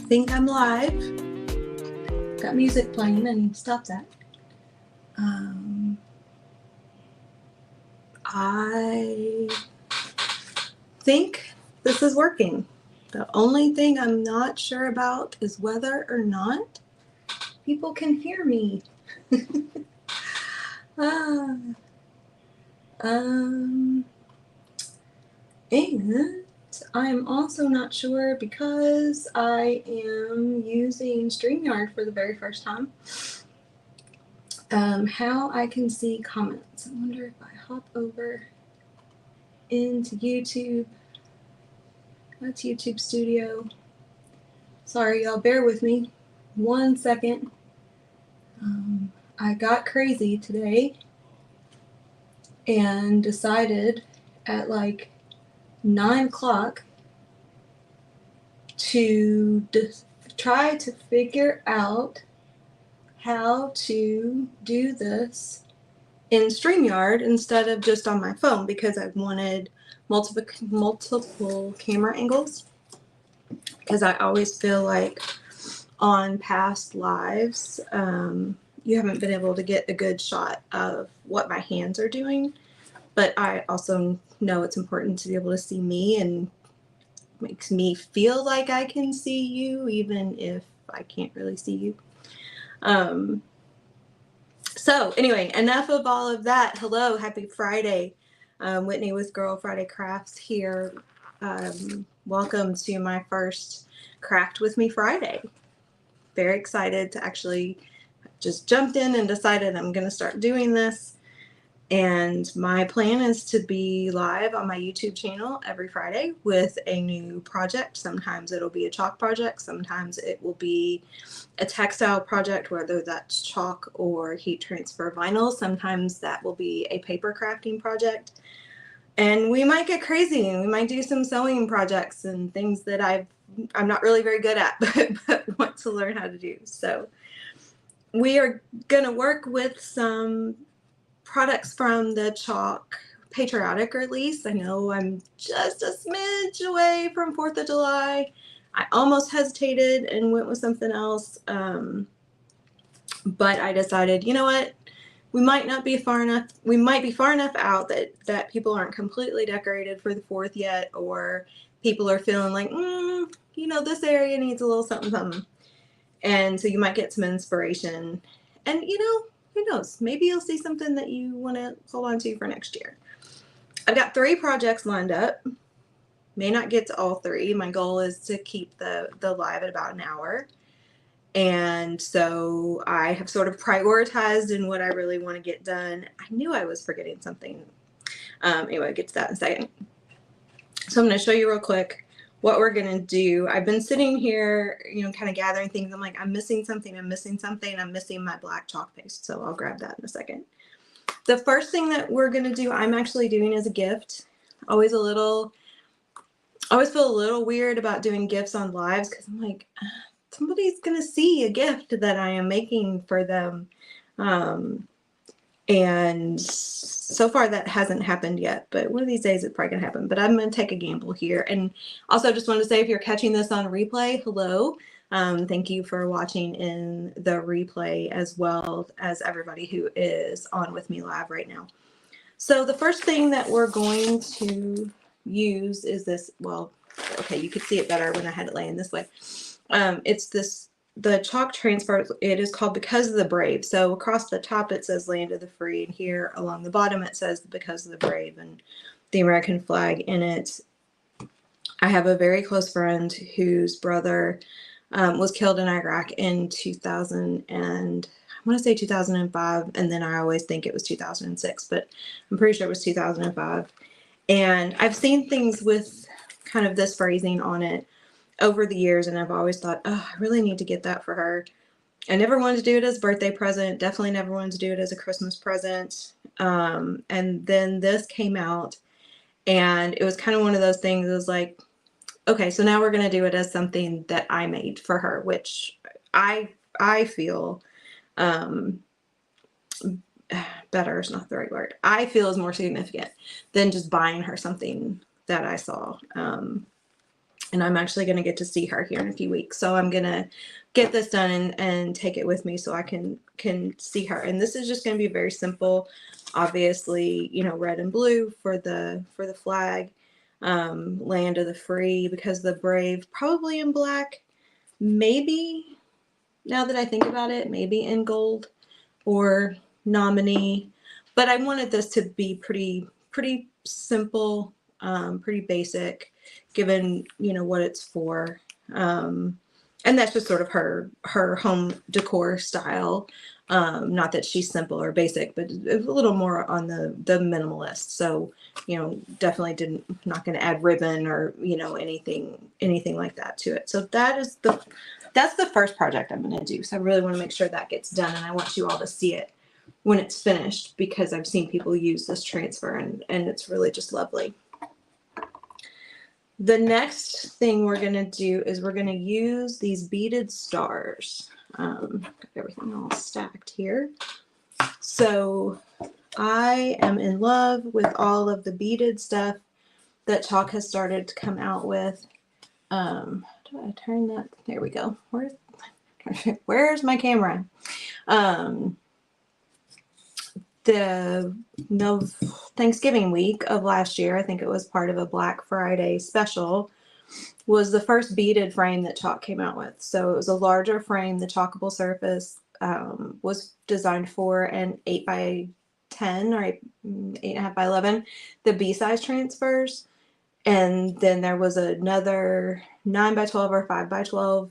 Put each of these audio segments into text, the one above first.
think I'm live. Got music playing. I need to stop that. I think this is working. The only thing I'm not sure about is whether or not people can hear me. And I'm also not sure because I am using StreamYard for the very first time. How I can see comments. I wonder if I hop over into YouTube. That's YouTube Studio. Sorry, y'all, bear with me 1 second. I got crazy today and decided at like 9 o'clock to try to figure out how to do this in StreamYard instead of just on my phone, because I wanted multiple camera angles, because I always feel like on past lives you haven't been able to get a good shot of what my hands are doing, but I also know it's important to be able to see me, and makes me feel like I can see you even if I can't really see you. So anyway, enough of all of that. Hello, happy Friday. Whitney with Girl Friday Crafts here. Welcome to my first Craft With Me Friday. Very excited to actually just jumped in and decided I'm going to start doing this. And my plan is to be live on my YouTube channel every Friday with a new project. Sometimes it'll be a chalk project. Sometimes it will be a textile project, whether that's chalk or heat transfer vinyl. Sometimes that will be a paper crafting project. And we might get crazy and we might do some sewing projects and things that I'm not really very good at, but want to learn how to do. So we are going to work with some products from the chalk patriotic release. I know I'm just a smidge away from 4th of July. I almost hesitated and went with something else. But I decided, you know what? We might not be far enough. We might be far enough out that people aren't completely decorated for the 4th yet, or people are feeling like, this area needs a little something, something. And so you might get some inspiration. And, who knows? Maybe you'll see something that you want to hold on to for next year. I've got 3 projects lined up. May not get to all 3. My goal is to keep the live at about an hour. And so I have sort of prioritized in what I really want to get done. I knew I was forgetting something. Anyway, I'll get to that in a second. So I'm going to show you real quick what we're going to do. I've been sitting here, kind of gathering things. I'm like, I'm missing something. I'm missing my black chalk paste. So I'll grab that in a second. The first thing that we're going to do, I'm actually doing as a gift. I always feel a little weird about doing gifts on lives, because I'm like, somebody's going to see a gift that I am making for them. And so far that hasn't happened yet, but one of these days it's probably going to happen. But I'm going to take a gamble here. And also just want to say, if you're catching this on replay, hello. Thank you for watching in the replay, as well as everybody who is on with me live right now. So the first thing that we're going to use is this. Well, okay, you could see it better when I had it laying this way. It's the chalk transfer. It is called Because of the Brave. So across the top it says Land of the Free, and here along the bottom it says Because of the Brave and the American flag in it. I have a very close friend whose brother was killed in Iraq in 2000, and I want to say 2005, and then I always think it was 2006, but I'm pretty sure it was 2005. And I've seen things with kind of this phrasing on it over the years, and I've always thought, oh, I really need to get that for her. I never wanted to do it as a birthday present. Definitely never wanted to do it as a Christmas present. And then this came out, and it was kind of one of those things. It was like, okay, so now we're going to do it as something that I made for her, which I feel better is not the right word. I feel is more significant than just buying her something that I saw. And I'm actually going to get to see her here in a few weeks. So I'm going to get this done and take it with me so I can see her. And this is just going to be very simple. Obviously, you know, red and blue for the flag, land of the free, because the brave probably in black, maybe, now that I think about it, maybe in gold or nominee. But I wanted this to be pretty simple, pretty basic, given, you know, what it's for. And that's just sort of her home decor style. Not that she's simple or basic, but a little more on the minimalist. So, you know, definitely not going to add ribbon or, you know, anything like that to it. So that's the first project I'm going to do. So I really want to make sure that gets done, and I want you all to see it when it's finished, because I've seen people use this transfer and it's really just lovely. The next thing we're going to do is we're going to use these beaded stars. Got everything all stacked here. So I am in love with all of the beaded stuff that Chalk has started to come out with. How do I turn that? There we go. Where's my camera? The Thanksgiving week of last year, I think it was part of a Black Friday special, was the first beaded frame that Chalk came out with. So it was a larger frame. The chalkable surface was designed for an 8 by 10 or 8.5 by 11, the B size transfers. And then there was another 9 by 12 or 5 by 12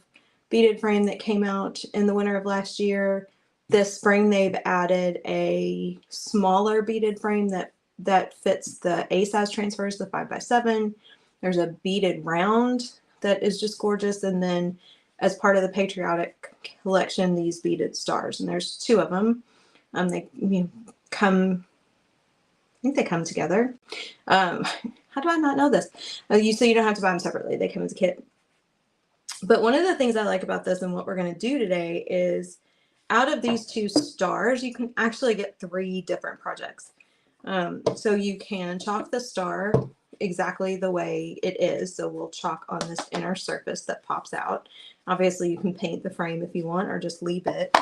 beaded frame that came out in the winter of last year. This spring, they've added a smaller beaded frame that fits the A size transfers, the 5 by 7. There's a beaded round that is just gorgeous. And then as part of the patriotic collection, these beaded stars. And there's 2 of them. They come, I think they come together. How do I not know this? So you don't have to buy them separately. They come as a kit. But one of the things I like about this and what we're going to do today is, out of these 2 stars, you can actually get 3 different projects. So you can chalk the star exactly the way it is. So we'll chalk on this inner surface that pops out. Obviously, you can paint the frame if you want, or just leave it.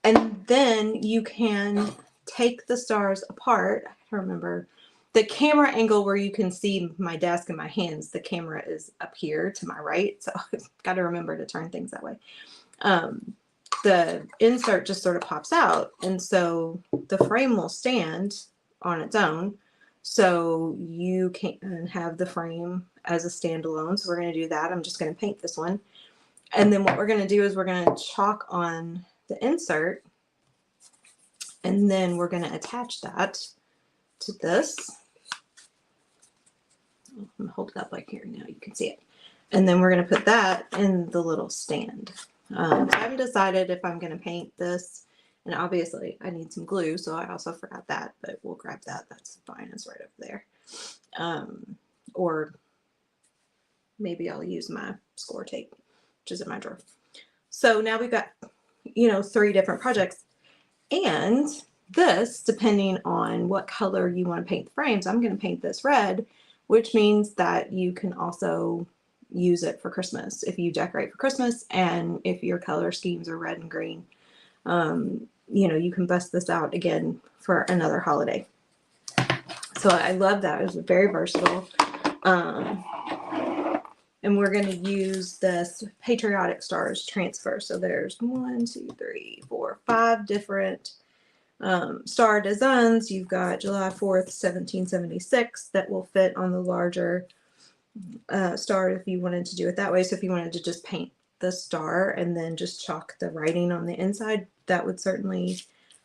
And then you can take the stars apart. I remember the camera angle where you can see my desk and my hands. The camera is up here to my right, so I've got to remember to turn things that way. The insert just sort of pops out, and so the frame will stand on its own. So you can have the frame as a standalone. So we're going to do that. I'm just going to paint this one. And then what we're going to do is we're going to chalk on the insert, and then we're going to attach that to this. I'm going to hold it up like here now, you can see it. And then we're going to put that in the little stand. So I haven't decided if I'm going to paint this, and obviously I need some glue, so I also forgot that, but we'll grab that. That's fine. It's right up there. Or maybe I'll use my score tape, which is in my drawer. So now we've got, 3 different projects. And this, depending on what color you want to paint the frames, I'm going to paint this red, which means that you can also use it for Christmas if you decorate for Christmas, and if your color schemes are red and green, you can bust this out again for another holiday. So I love that. It was very versatile. And we're going to use this patriotic stars transfer. So there's 1, 2, 3, 4, 5 different star designs. You've got July 4th, 1776 that will fit on the larger star if you wanted to do it that way. So if you wanted to just paint the star and then just chalk the writing on the inside, that would certainly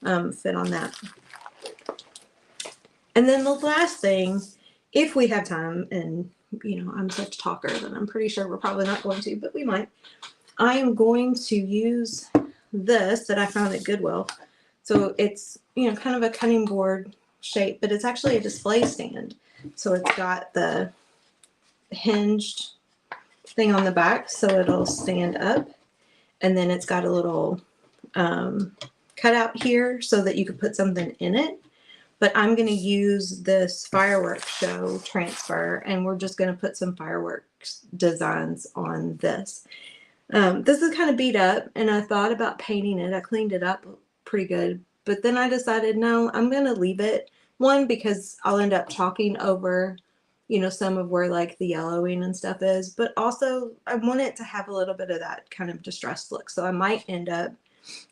fit on that. And then the last thing, if we have time, and I'm such a talker that I'm pretty sure we're probably not going to, but we might, I am going to use this that I found at Goodwill. So it's kind of a cutting board shape, but it's actually a display stand. So it's got the hinged thing on the back, so it'll stand up, and then it's got a little cutout here so that you could put something in it. But I'm going to use this fireworks show transfer, and we're just going to put some fireworks fireworks designs on this. This is kind of beat up, and I thought about painting it. I cleaned it up pretty good, but then I decided, no, I'm going to leave it. One, because I'll end up chalking over, you know, some of where like the yellowing and stuff is, but also I want it to have a little bit of that kind of distressed look. So I might end up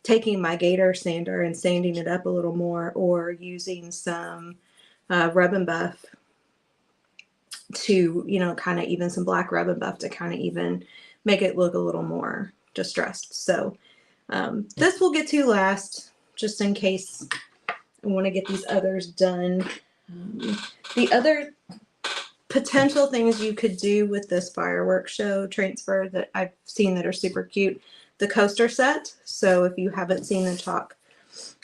taking my Gator sander and sanding it up a little more, or using some rub and buff to, you know, kind of even some black rub and buff to kind of even make it look a little more distressed. So this will get to last, just in case I want to get these others done. The other potential things you could do with this fireworks show transfer that I've seen that are super cute, the coaster set. So if you haven't seen the chalk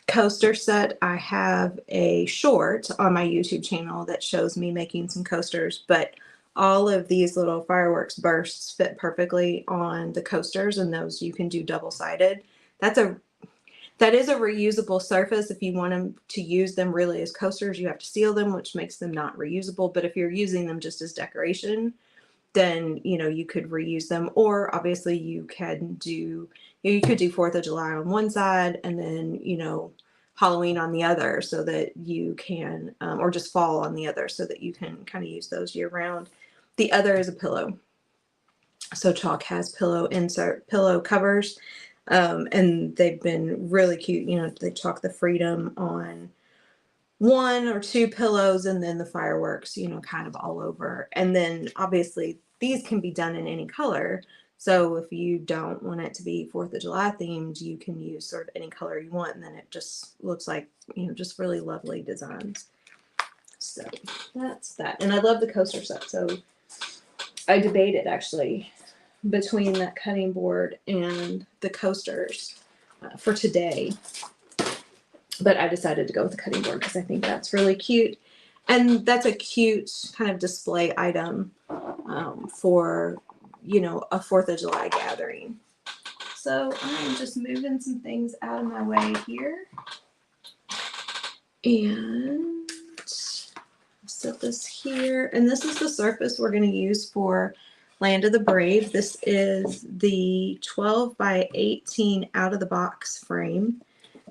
coaster set, I have a short on my YouTube channel that shows me making some coasters, but all of these little fireworks bursts fit perfectly on the coasters, and those you can do double-sided. That is a reusable surface. If you want them to use them really as coasters, you have to seal them, which makes them not reusable. But if you're using them just as decoration, then, you know, you could reuse them. Or obviously you can do, you could do 4th of July on one side and then, you know, Halloween on the other, so that you can, or just fall on the other, so that you can kind of use those year round. The other is a pillow. So chalk has pillow covers, and they've been really cute. You know, they chalk the freedom on 1 or 2 pillows, and then the fireworks, you know, kind of all over. And then obviously these can be done in any color. So if you don't want it to be 4th of July themed, you can use sort of any color you want, and then it just looks like, you know, just really lovely designs. So that's that. And I love the coaster set. So I debated actually between that cutting board and the coasters for today, but I decided to go with the cutting board because I think that's really cute, and that's a cute kind of display item for, you know, a 4th of July gathering. So I'm just moving some things out of my way here, and set this here. And this is the surface we're going to use for Land of the Brave. This is the 12 by 18 out of the box frame.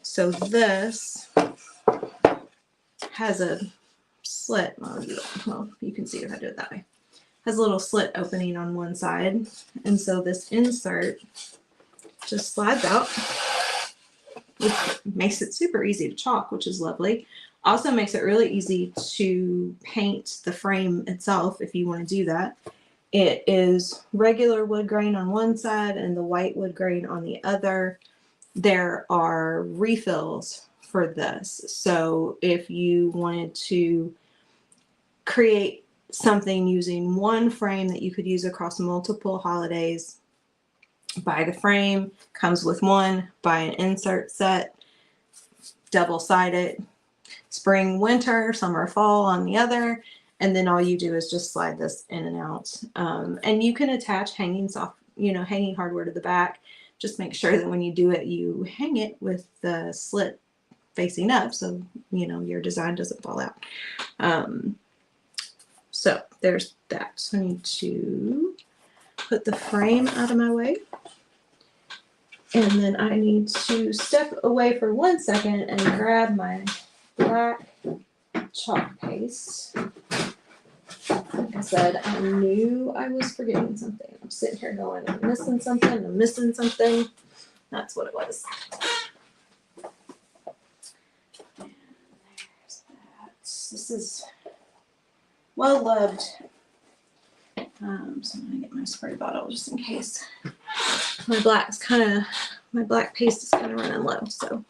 So this has a slit. Well, you can see if I do it that way. Has a little slit opening on one side, and so this insert just slides out, which makes it super easy to chalk, which is lovely. Also makes it really easy to paint the frame itself if you want to do that. It is regular wood grain on one side and the white wood grain on the other. There are refills for this. So if you wanted to create something using one frame that you could use across multiple holidays, buy the frame, comes with one, buy an insert set, double-sided, spring, winter, summer, fall on the other, and then all you do is just slide this in and out. And you can attach hanging hardware to the back. Just make sure that when you do it, you hang it with the slit facing up, so you know your design doesn't fall out. So there's that. So I need to put the frame out of my way. And then I need to step away for 1 second and grab my black chalk paste. Like I said, I knew I was forgetting something. I'm sitting here going, I'm missing something. That's what it was. And there's that. This is well loved. So I'm gonna get my spray bottle just in case. My black paste is kind of running low. So,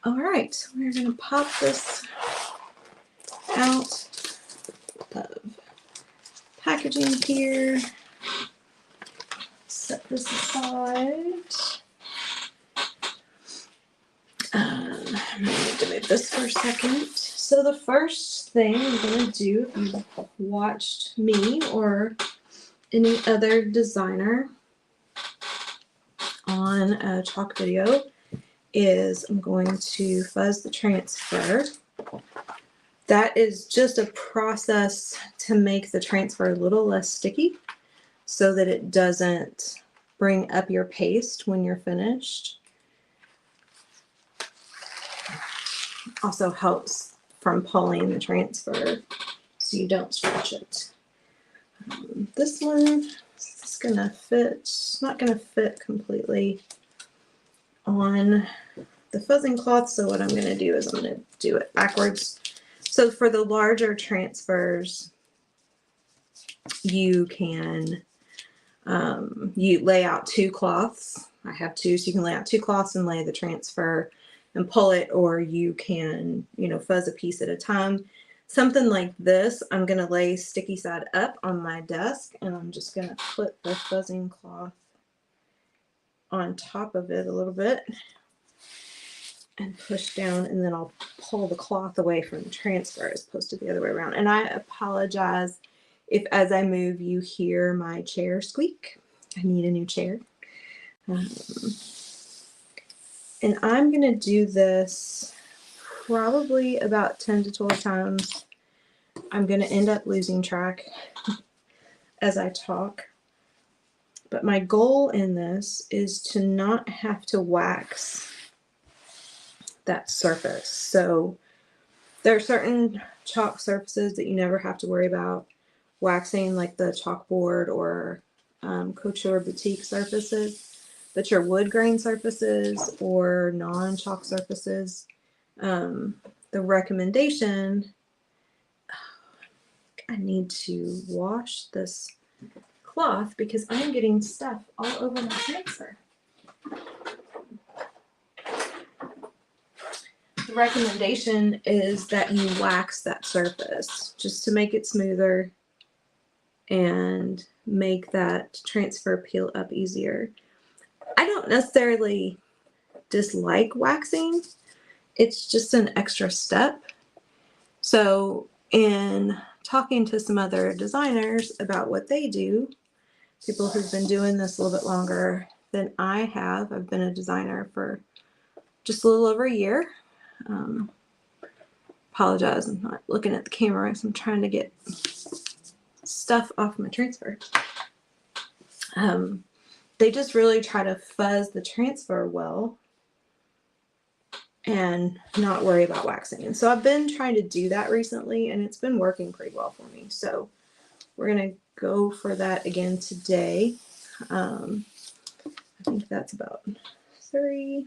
all right, we're gonna pop this out of packaging here. Set this aside. I'm gonna need to move this for a second. So the first thing I'm gonna do, if you've watched me or any other designer on a chalk video, is I'm going to fuzz the transfer. That is just a process to make the transfer a little less sticky so that it doesn't bring up your paste when you're finished. Also helps from pulling the transfer so you don't stretch it. This one is gonna fit, it's not gonna fit completely on the fuzzing cloth, so what I'm gonna do is I'm gonna do it backwards. So for the larger transfers, you can you lay out 2 cloths. I have 2, so you can lay out 2 cloths and lay the transfer and pull it, or you can, you know, fuzz a piece at a time. Something like this, I'm going to lay sticky side up on my desk, and I'm just going to put the fuzzing cloth on top of it a little bit and push down, and then I'll pull the cloth away from the transfer as opposed to the other way around. And I apologize if as I move you hear my chair squeak. I need a new chair. And I'm going to do this probably about 10 to 12 times. I'm going to end up losing track as I talk. But my goal in this is to not have to wax that surface. So there are certain chalk surfaces that you never have to worry about waxing, like the chalkboard or couture boutique surfaces. But your wood grain surfaces or non-chalk surfaces, the recommendation, I need to wash this cloth because I'm getting stuff all over my transfer. The recommendation is that you wax that surface just to make it smoother and make that transfer peel up easier. I don't necessarily dislike waxing. It's just an extra step. So in talking to some other designers about what they do, people who've been doing this a little bit longer than I have, I've been a designer for just a little over a year. Apologize, I'm not looking at the camera, so I'm trying to get stuff off my transfer. They just really try to fuzz the transfer well and not worry about waxing. And so I've been trying to do that recently, and it's been working pretty well for me. So we're going to go for that again today. I think that's about 3.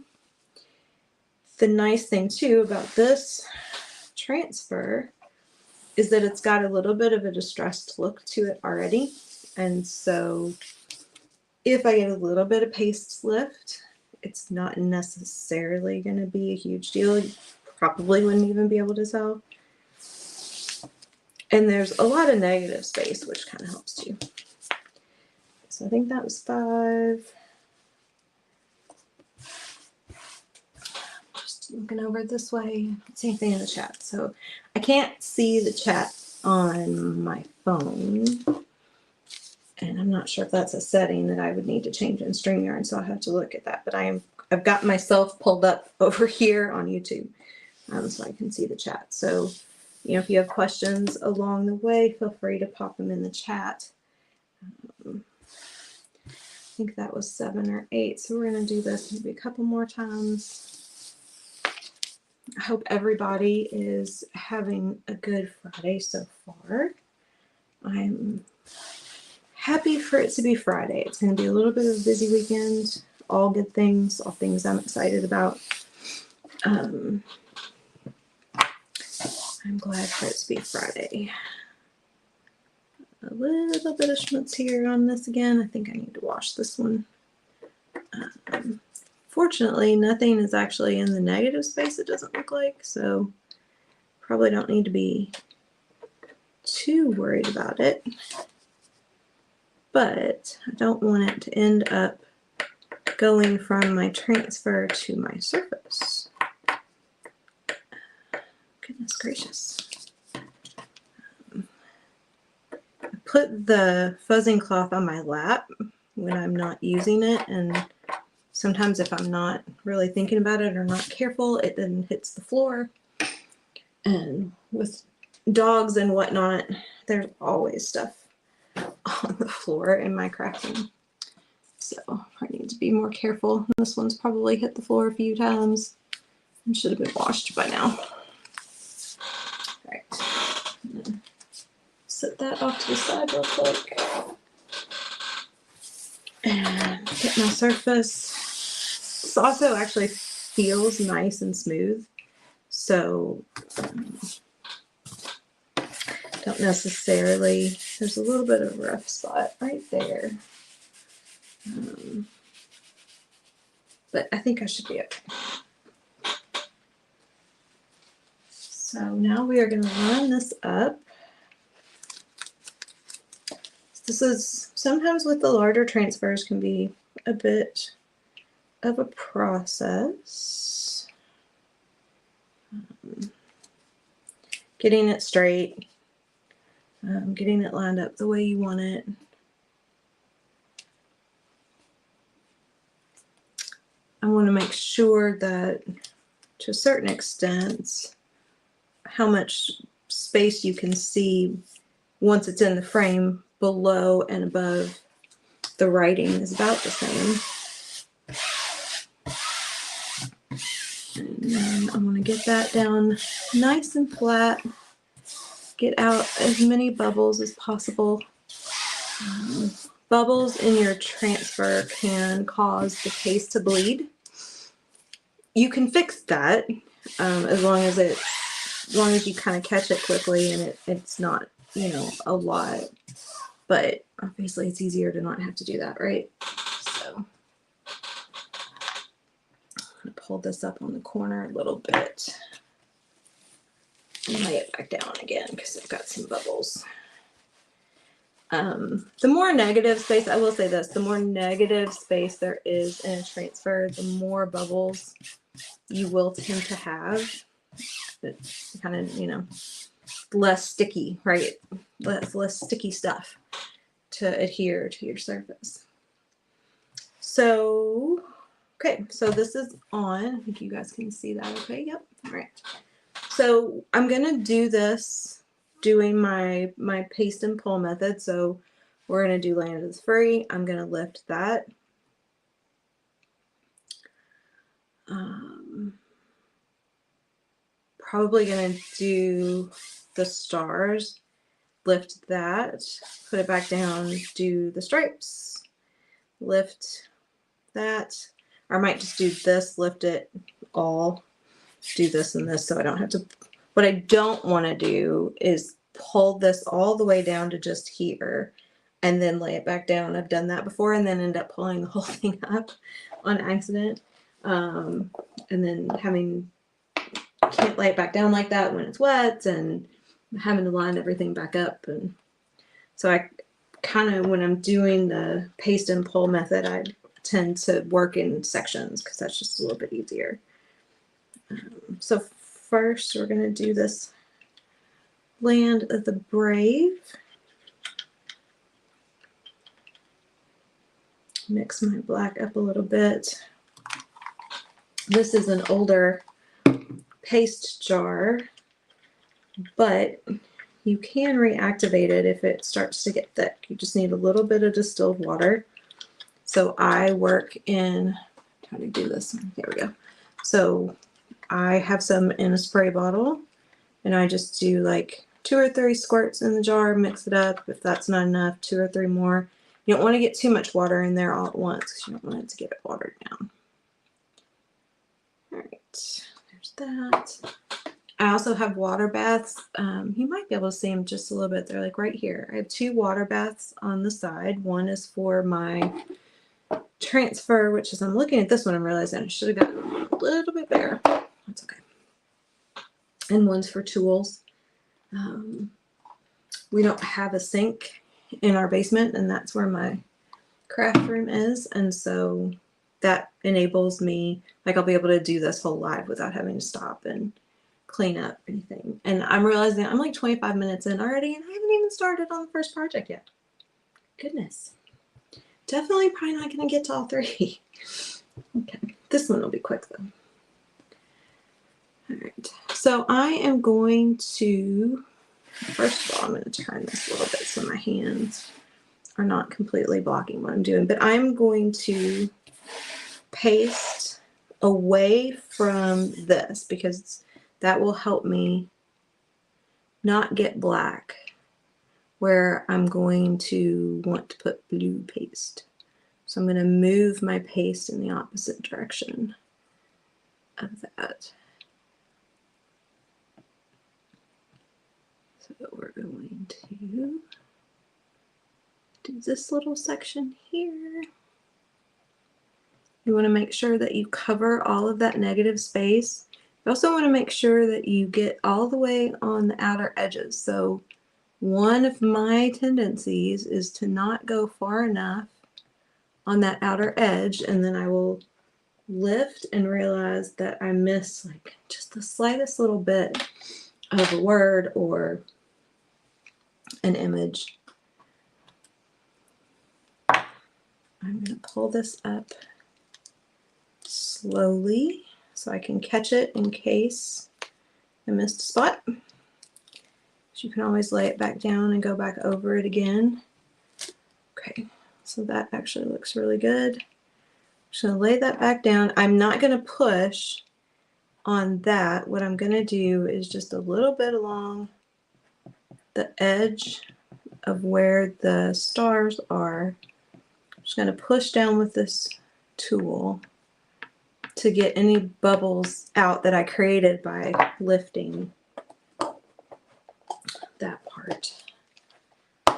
The nice thing too about this transfer is that it's got a little bit of a distressed look to it already. And so if I get a little bit of paste lift, it's not necessarily going to be a huge deal. You probably wouldn't even be able to tell. And there's a lot of negative space, which kind of helps too. So I think that was 5. Just looking over this way, I don't see anything in the chat. So I can't see the chat on my phone. And I'm not sure if that's a setting that I would need to change in StreamYard, so I'll have to look at that. But I've got myself pulled up over here on YouTube, so I can see the chat. So, you know, if you have questions along the way, feel free to pop them in the chat. I think that was 7 or 8, so we're going to do this maybe a couple more times. I hope everybody is having a good Friday so far. I'm happy for it to be Friday. It's going to be a little bit of a busy weekend. All good things, all things I'm excited about. I'm glad for it to be Friday. A little bit of schmutz here on this again. I think I need to wash this one. Fortunately, nothing is actually in the negative space, it doesn't look like, so probably don't need to be too worried about it. But I don't want it to end up going from my transfer to my surface. Goodness gracious. I put the fuzzing cloth on my lap when I'm not using it, and sometimes if I'm not really thinking about it or not careful, it then hits the floor. And with dogs and whatnot, there's always stuff on the floor in my craft room. So I need to be more careful. This one's probably hit the floor a few times and should have been washed by now. All right. Set that off to the side real quick. And get my surface. This also actually feels nice and smooth. So don't necessarily, there's a little bit of a rough spot right there. But I think I should be okay. So now we are going to line this up. This is sometimes with the larger transfers can be a bit of a process. Getting it straight, getting it lined up the way you want it. I want to make sure that to a certain extent, how much space you can see once it's in the frame below and above the writing is about the same. And then I'm going to get that down nice and flat. Get out as many bubbles as possible. Bubbles in your transfer can cause the case to bleed. You can fix that as long as you kind of catch it quickly and it's not, you know, a lot. But obviously it's easier to not have to do that, right? So I'm going to pull this up on the corner a little bit and lay it back down again because I've got some bubbles. The more negative space, I will say this, the more negative space there is in a transfer, the more bubbles you will tend to have. It's kind of, you know, less sticky, right? Less sticky stuff to adhere to your surface. So, okay, so this is on. I think you guys can see that okay. Yep. All right. So I'm going to do this doing my paste and pull method. So we're going to do land is free. I'm going to lift that. Probably going to do the stars, lift that, put it back down, do the stripes, lift that, or I might just do this, lift it all, do this and this so I don't have to. What I don't want to do is pull this all the way down to just here and then lay it back down. I've done that before and then end up pulling the whole thing up on accident. And then can't lay it back down like that when it's wet and having to line everything back up. And so I kind of, when I'm doing the paste and pull method, I tend to work in sections because that's just a little bit easier. So first we're going to do this Land of the Brave. Mix my black up a little bit. This is an older paste jar, but you can reactivate it if it starts to get thick. You just need a little bit of distilled water. So I work in, how do you do this? There we go. So I have some in a spray bottle and I just do like 2 or 3 squirts in the jar, mix it up. If that's not enough, 2 or 3 more. You don't want to get too much water in there all at once because you don't want it to get it watered down. All right, there's that. I also have water baths. You might be able to see them just a little bit. They're like right here. I have 2 water baths on the side. One is for my transfer, which is, I'm looking at this one, I'm realizing I should have gotten a little bit bigger. That's okay. And one's for tools. We don't have a sink in our basement, and that's where my craft room is. And so that enables me, like I'll be able to do this whole live without having to stop and clean up anything. And I'm realizing I'm like 25 minutes in already and I haven't even started on the first project yet. Goodness. Definitely probably not going to get to all 3. Okay. This one will be quick though. All right, so I am going to, first of all, I'm going to turn this a little bit so my hands are not completely blocking what I'm doing, but I'm going to paste away from this because that will help me not get black where I'm going to want to put blue paste. So I'm going to move my paste in the opposite direction of that. So we're going to do this little section here. You want to make sure that you cover all of that negative space. You also want to make sure that you get all the way on the outer edges. So one of my tendencies is to not go far enough on that outer edge, and then I will lift and realize that I miss like just the slightest little bit of a word or an image. I'm going to pull this up slowly so I can catch it in case I missed a spot. So you can always lay it back down and go back over it again. Okay, so that actually looks really good. Just going to lay that back down. I'm not going to push on that. What I'm going to do is just a little bit along the edge of where the stars are. I'm just going to push down with this tool to get any bubbles out that I created by lifting that part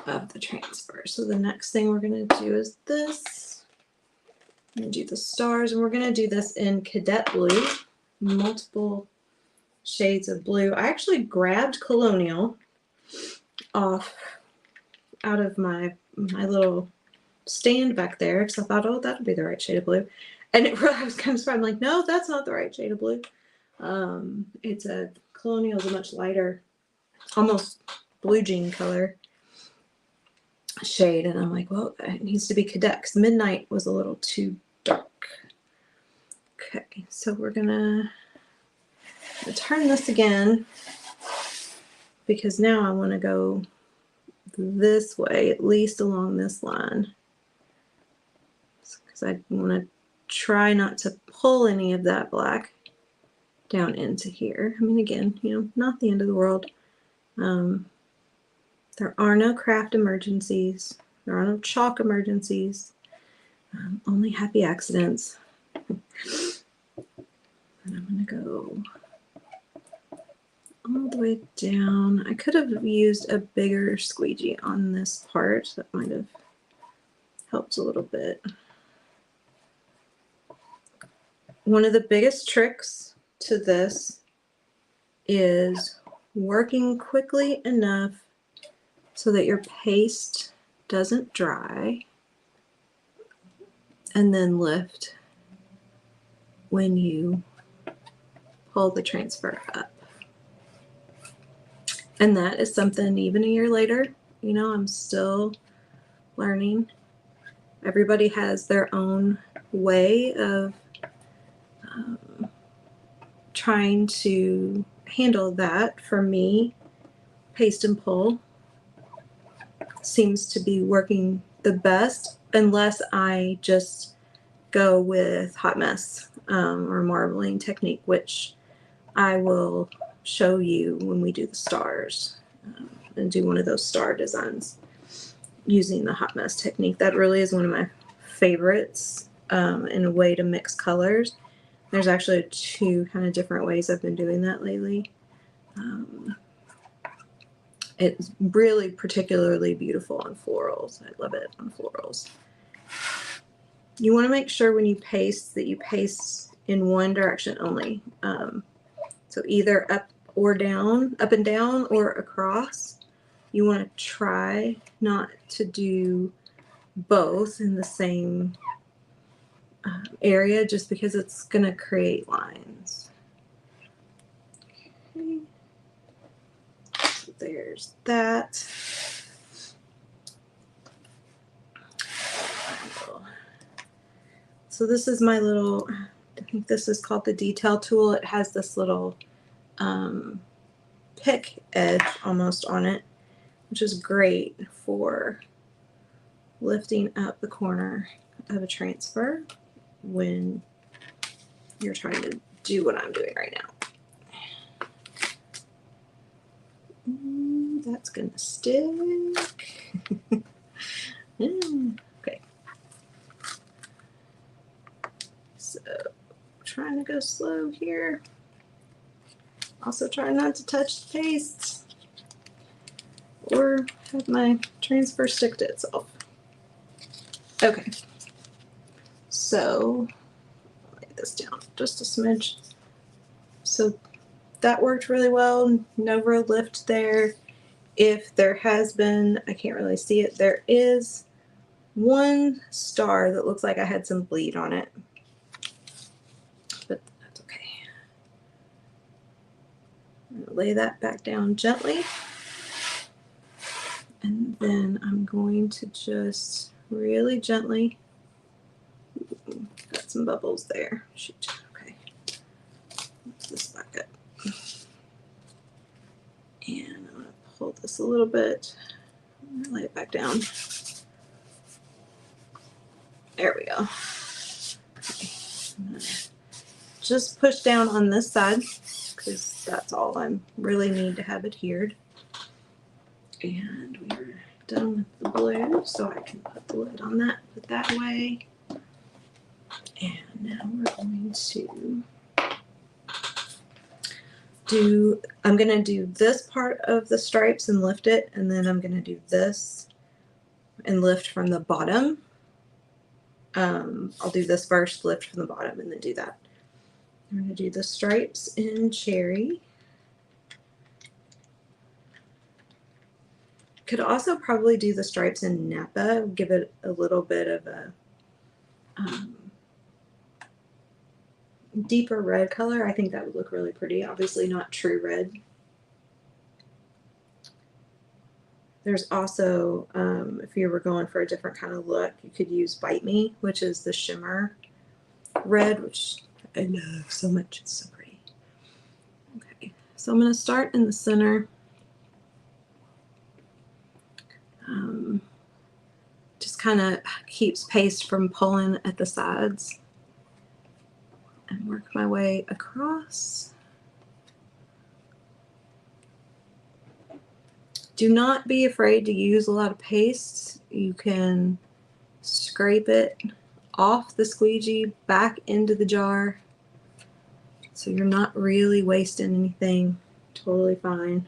of the transfer. So the next thing we're going to do is this. I'm going to do the stars, and we're going to do this in Cadet Blue, multiple shades of blue. I actually grabbed Colonial off out of my little stand back there because I thought, oh, that'll be the right shade of blue. And it really, I was kind of surprised. I'm like, no, that's not the right shade of blue. It's a Colonial is a much lighter, almost blue jean color shade. And I'm like, well, it needs to be Cadet because Midnight was a little too dark. Okay, so we're gonna turn this again because now I want to go this way, at least along this line, because I want to try not to pull any of that black down into here. I mean, again, you know, not the end of the world. There are no craft emergencies. There are no chalk emergencies. Only happy accidents. And I'm going to go all the way down. I could have used a bigger squeegee on this part. That might have helped a little bit. One of the biggest tricks to this is working quickly enough so that your paste doesn't dry, and then lift when you pull the transfer up. And that is something even a year later, you know, I'm still learning. Everybody has their own way of trying to handle that. For me, paste and pull seems to be working the best unless I just go with hot mess or marbling technique, which I will show you when we do the stars and do one of those star designs using the hot mess technique. That really is one of my favorites in a way to mix colors. There's actually two kind of different ways I've been doing that lately. It's really particularly beautiful on florals. I love it on florals. You want to make sure when you paste that you paste in one direction only. So either up or down, up and down, or across. You want to try not to do both in the same area just because it's going to create lines. Okay. So there's that. So this is my little, I think this is called the detail tool. It has this little pick edge almost on it, which is great for lifting up the corner of a transfer when you're trying to do what I'm doing right now. That's gonna stick. Okay. So trying to go slow here. Also trying not to touch the paste or have my transfer stick to itself. Okay. So lay this down just a smidge. So that worked really well. No real lift there. If there has been, I can't really see it, there is one star that looks like I had some bleed on it, but that's okay. I'm gonna lay that back down gently, and then I'm going to just really gently, got some bubbles there, shoot, okay, let's this back up, and I'm gonna pull this a little bit, lay it back down. There we go. Okay. I'm gonna just push down on this side because that's all I really need to have adhered. And we're done with the blue, so I can put the lid on that, put that away. And now we're going to I'm going to do this part of the stripes and lift it, and then I'm going to do this and lift from the bottom. I'll do this first, lift from the bottom, and then do that. I'm going to do the stripes in cherry. Could also probably do the stripes in Napa, give it a little bit of a deeper red color. I think that would look really pretty. Obviously not true red. There's also, if you were going for a different kind of look, you could use Bite Me, which is the shimmer red, which I love so much. It's so pretty. Okay, so I'm going to start in the center. Just kind of keeps paste from pulling at the sides. And work my way across. Do not be afraid to use a lot of paste. You can scrape it off the squeegee back into the jar. So you're not really wasting anything. Totally fine.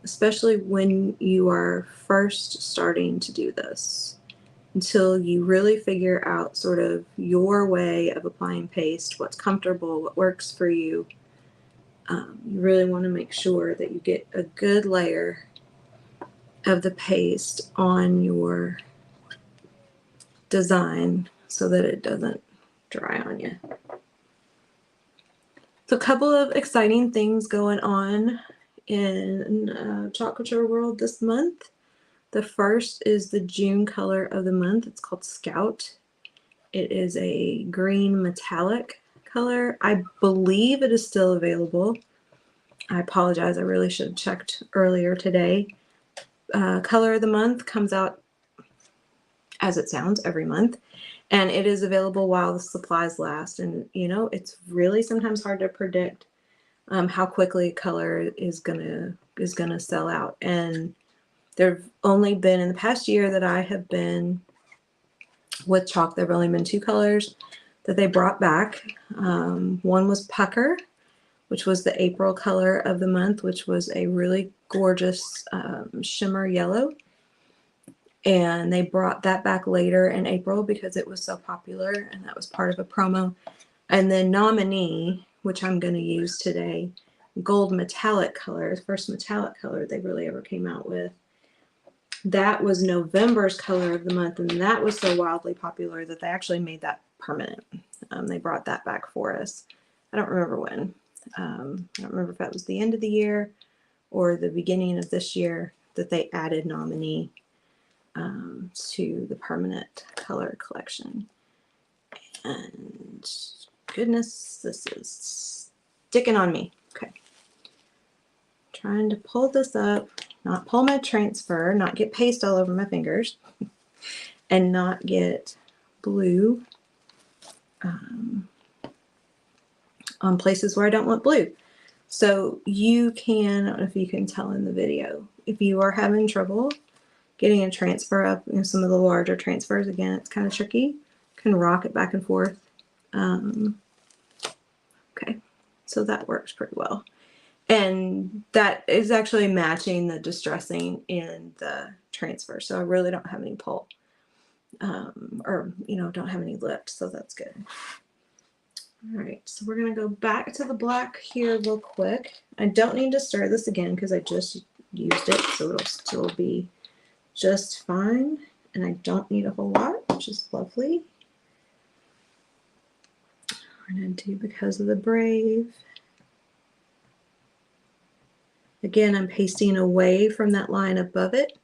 Especially when you are first starting to do this. Until you really figure out sort of your way of applying paste, what's comfortable, what works for you. You really want to make sure that you get a good layer of the paste on your design so that it doesn't dry on you. So a couple of exciting things going on in Chocolate World this month. The first is the June color of the month. It's called Scout. It is a green metallic color. I believe it is still available. I apologize. I really should have checked earlier today. Color of the month comes out, as it sounds, every month. And it is available while the supplies last. And, you know, it's really sometimes hard to predict how quickly color is gonna sell out. And there have only been, in the past year that I have been with chalk, there have only been 2 colors that they brought back. One was Pucker, which was the April color of the month, which was a really gorgeous shimmer yellow. And they brought that back later in April because it was so popular, and that was part of a promo. And then Nominee, which I'm going to use today, gold metallic color, the first metallic color they really ever came out with. That was November's color of the month, and that was so wildly popular that they actually made that permanent. They brought that back for us. I don't remember when. I don't remember if that was the end of the year or the beginning of this year that they added Nominee to the permanent color collection. And goodness, this is sticking on me. Okay. Trying to pull this up, not pull my transfer, not get paste all over my fingers, and not get blue on places where I don't want blue. So you can, I don't know if you can tell in the video, if you are having trouble getting a transfer up, some of the larger transfers, again, it's kind of tricky. You can rock it back and forth. Okay, so that works pretty well. And that is actually matching the distressing in the transfer. So I really don't have any pull, or, don't have any lift. So that's good. All right, so we're going to go back to the black here real quick. I don't need to stir this again because I just used it. So it'll still be just fine. And I don't need a whole lot, which is lovely. We're going to do Because of the Brave. Again, I'm pasting away from that line above it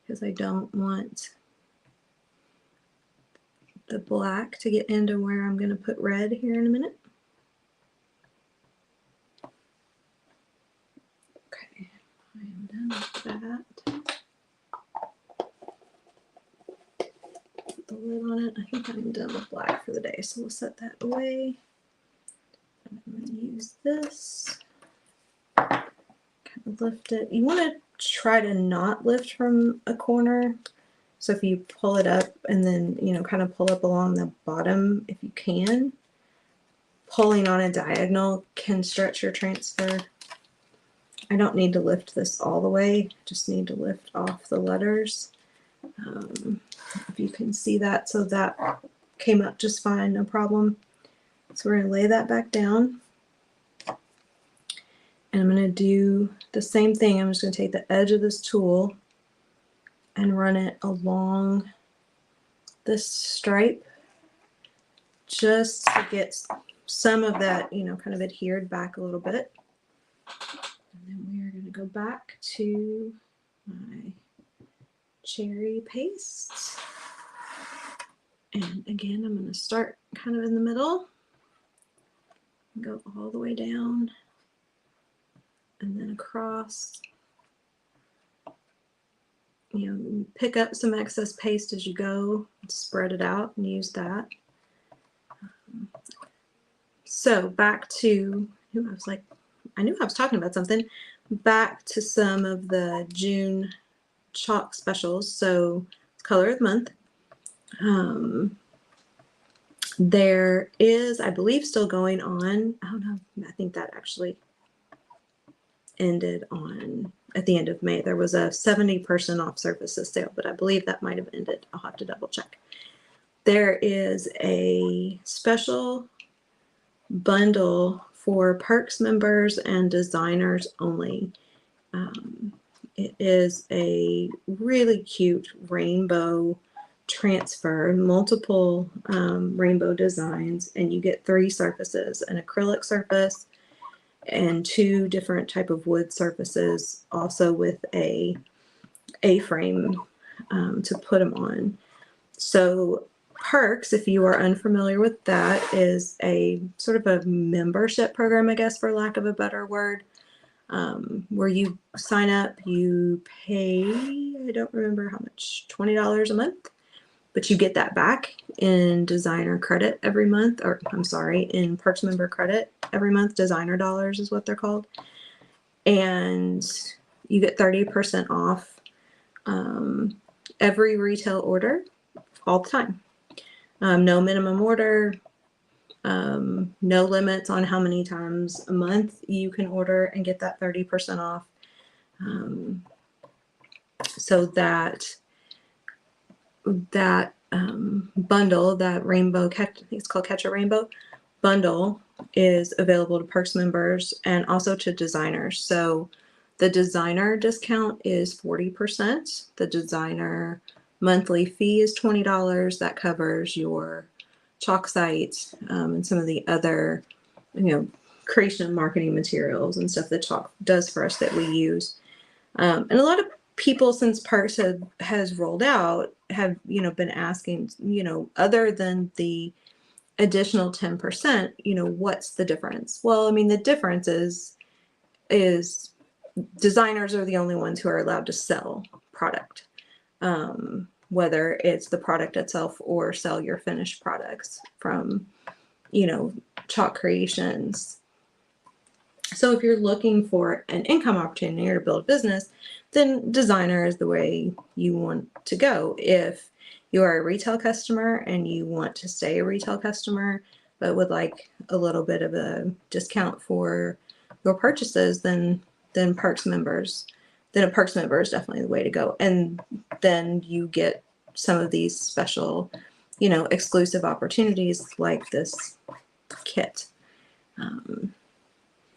because I don't want the black to get into where I'm going to put red here in a minute. Okay, I am done with that. Put the lid on it. I think I'm done with black for the day, so we'll set that away. I'm going to use this. Kind of lift it. You want to try to not lift from a corner. So if you pull it up and then, kind of pull up along the bottom, if you can, pulling on a diagonal can stretch your transfer. I don't need to lift this all the way, just need to lift off the letters. If you can see that, so that came up just fine, no problem. So we're going to lay that back down. And I'm going to do the same thing. I'm just going to take the edge of this tool and run it along this stripe just to get some of that, kind of adhered back a little bit. And then we are going to go back to my cherry paste. And again, I'm going to start kind of in the middle, go all the way down, and then across. Pick up some excess paste as you go, spread it out and use that. So back to, I knew I was talking about something. Back to some of the June chalk specials. So it's color of the month. There is, I believe, still going on. Oh no, I think that actually ended at the end of May. There was a 70% off surfaces sale, but I believe that might have ended. I'll have to double check. There is a special bundle for Perks members and designers only. It is a really cute rainbow transfer, multiple rainbow designs, and you get 3 surfaces, an acrylic surface and 2 different type of wood surfaces, also with a A-frame to put them on. So Perks, if you are unfamiliar with that, is a sort of a membership program, I guess, for lack of a better word, where you sign up, you pay, I don't remember how much, $20 a month, but you get that back in designer credit every month, or I'm sorry, in Perks member credit every month. Designer dollars is what they're called. And you get 30% off every retail order all the time. No minimum order, no limits on how many times a month you can order and get that 30% off. So that bundle, that rainbow, I think it's called Catch a Rainbow bundle, is available to Perks members and also to designers. So the designer discount is 40%. The designer monthly fee is $20. That covers your chalk site and some of the other, creation and marketing materials and stuff that chalk does for us that we use. And a lot of people, since Perks has rolled out, have been asking, other than the additional 10%, what's the difference? Well, I mean, the difference is designers are the only ones who are allowed to sell product, whether it's the product itself or sell your finished products from, Chalk Creations. So if you're looking for an income opportunity or to build a business, then designer is the way you want to go. If you are a retail customer and you want to stay a retail customer, but would like a little bit of a discount for your purchases, then a Perks member is definitely the way to go. And then you get some of these special, exclusive opportunities like this kit.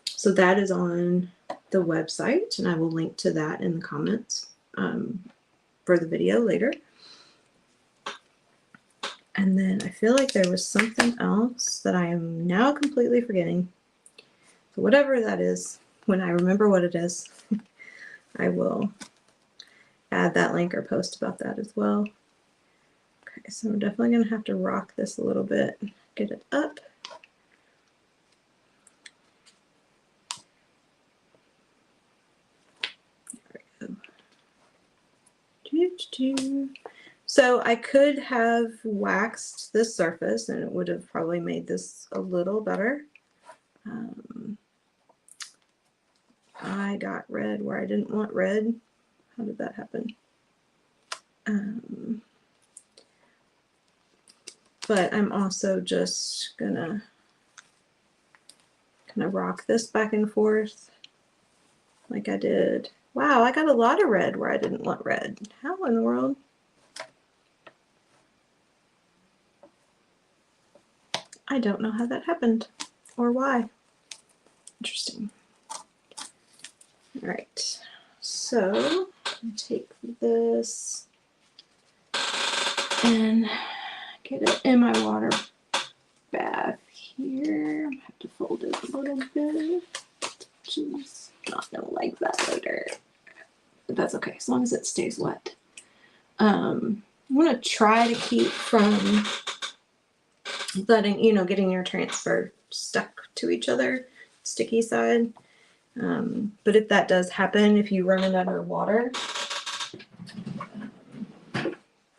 So that is on the website, and I will link to that in the comments for the video later. And then I feel like there was something else that I am now completely forgetting. So whatever that is, when I remember what it is, I will add that link or post about that as well. Okay, so I'm definitely going to have to rock this a little bit, get it up. So I could have waxed this surface and it would have probably made this a little better. I got red where I didn't want red. How did that happen? But I'm also just gonna kind of rock this back and forth like I did. Wow, I got a lot of red where I didn't want red. How in the world? I don't know how that happened or why. Interesting. All right, so I take this and get it in my water bath here. I have to fold it a little bit. She's not gonna like that later, but that's okay as long as it stays wet. I'm gonna try to keep from letting, getting your transfer stuck to each other, sticky side. But if that does happen, if you run it under water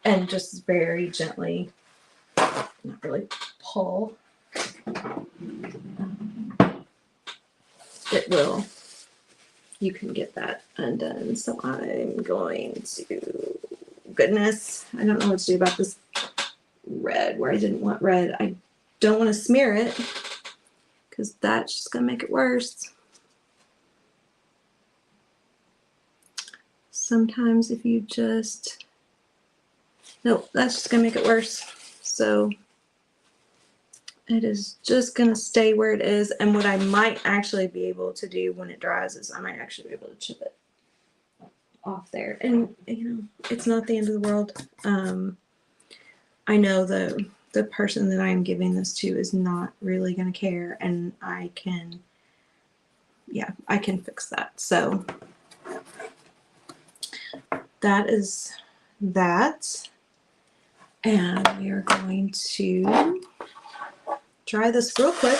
and just very gently, not really pull, it will, you can get that undone. So I'm going to, goodness, I don't know what to do about this red where I didn't want red. I don't want to smear it because that's just going to make it worse. Sometimes if you just, no, that's just going to make it worse. So it is just going to stay where it is. And what I might actually be able to do when it dries is I might actually be able to chip it off there. And, it's not the end of the world. I know the person that I'm giving this to is not really going to care, and I can fix that. So that is that. And we are going to try this real quick.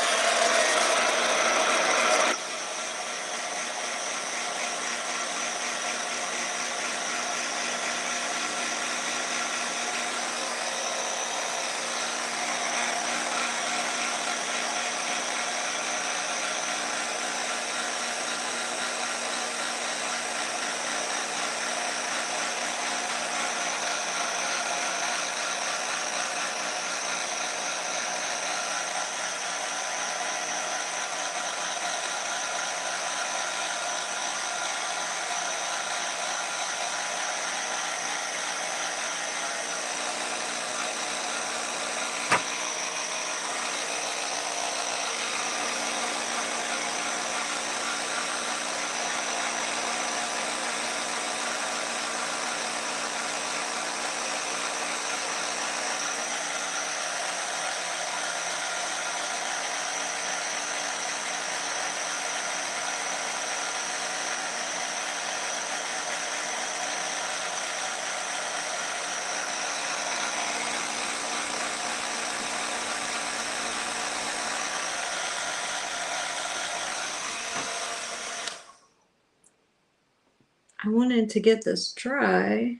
I wanted to get this dry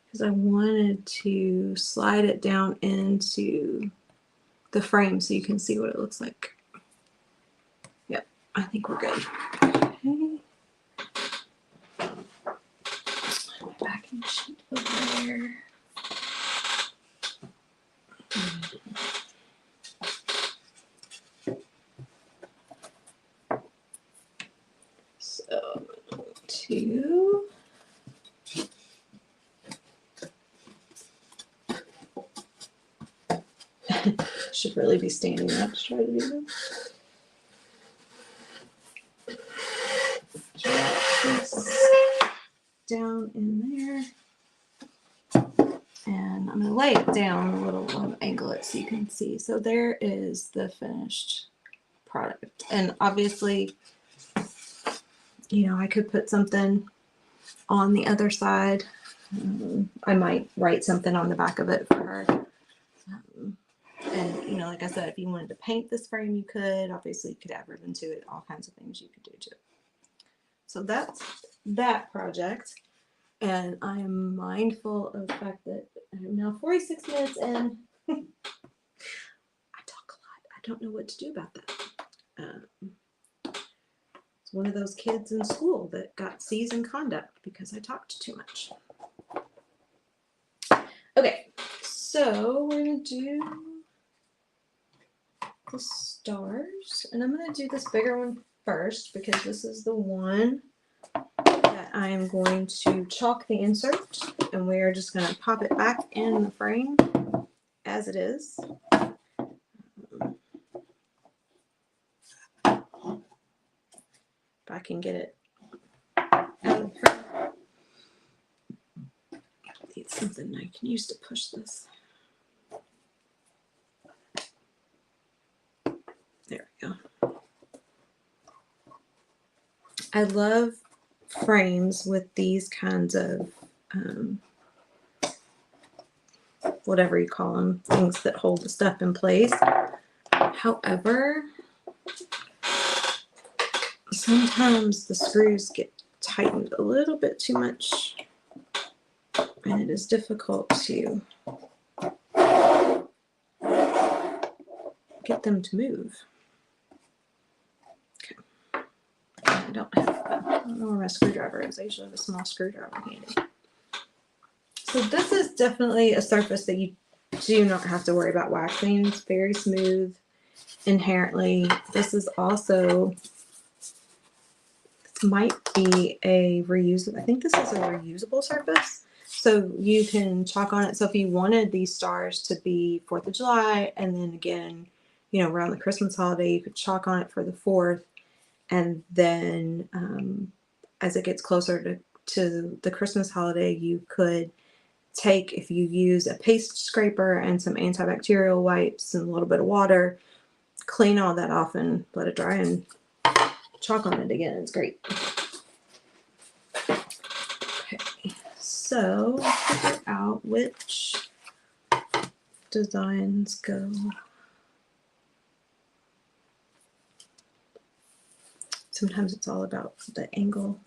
because I wanted to slide it down into the frame so you can see what it looks like. Yep, I think we're good. Okay. My backing sheet over there. So, two. Should really be standing up to try to do this. Drop this down in there. And I'm going to lay it down a little, angle it so you can see. So there is the finished product. And obviously, you know, I could put something on the other side. I might write something on the back of it for her. And, you know, like I said, if you wanted to paint this frame, you could. Obviously, you could add ribbon to it. All kinds of things you could do to it. So that's that project. And I am mindful of the fact that I'm now 46 minutes in. I talk a lot. I don't know what to do about that. It's one of those kids in school that got C's in conduct because I talked too much. Okay, so we're going to do the stars. And I'm going to do this bigger one first because this is the one that I am going to chalk the insert, and we are just going to pop it back in the frame as it is. If I can get it out of the frame. I need something I can use to push this. There we go. I love frames with these kinds of whatever you call them, things that hold the stuff in place. However, sometimes the screws get tightened a little bit too much, and it is difficult to get them to move. Okay. I don't know where my screwdriver is. I usually have a small screwdriver handy. So this is definitely a surface that you do not have to worry about waxing. It's very smooth inherently. This is also, this might be a reusable, I think this is a reusable surface. So you can chalk on it. So if you wanted these stars to be 4th of July, and then again, you know, around the Christmas holiday, you could chalk on it for the 4th. And then as it gets closer to the Christmas holiday, you could take, if you use a paste scraper and some antibacterial wipes and a little bit of water, clean all that off and let it dry and chalk on it again. It's great. Okay, so figure out which designs go. Sometimes it's all about the angle.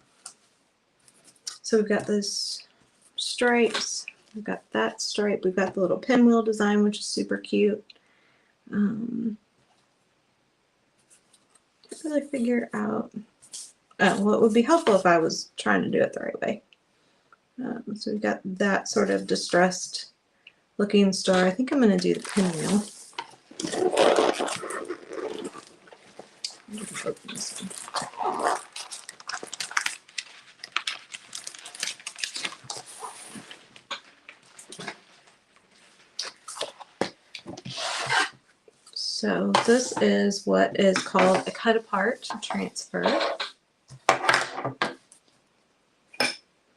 So we've got this stripes. We've got that stripe. We've got the little pinwheel design, which is super cute. Can't really figure out. Well, it would be helpful if I was trying to do it the right way. So we've got that sort of distressed looking star. I think I'm going to do the pinwheel. I'm going to open this one. So this is what is called a cut apart transfer.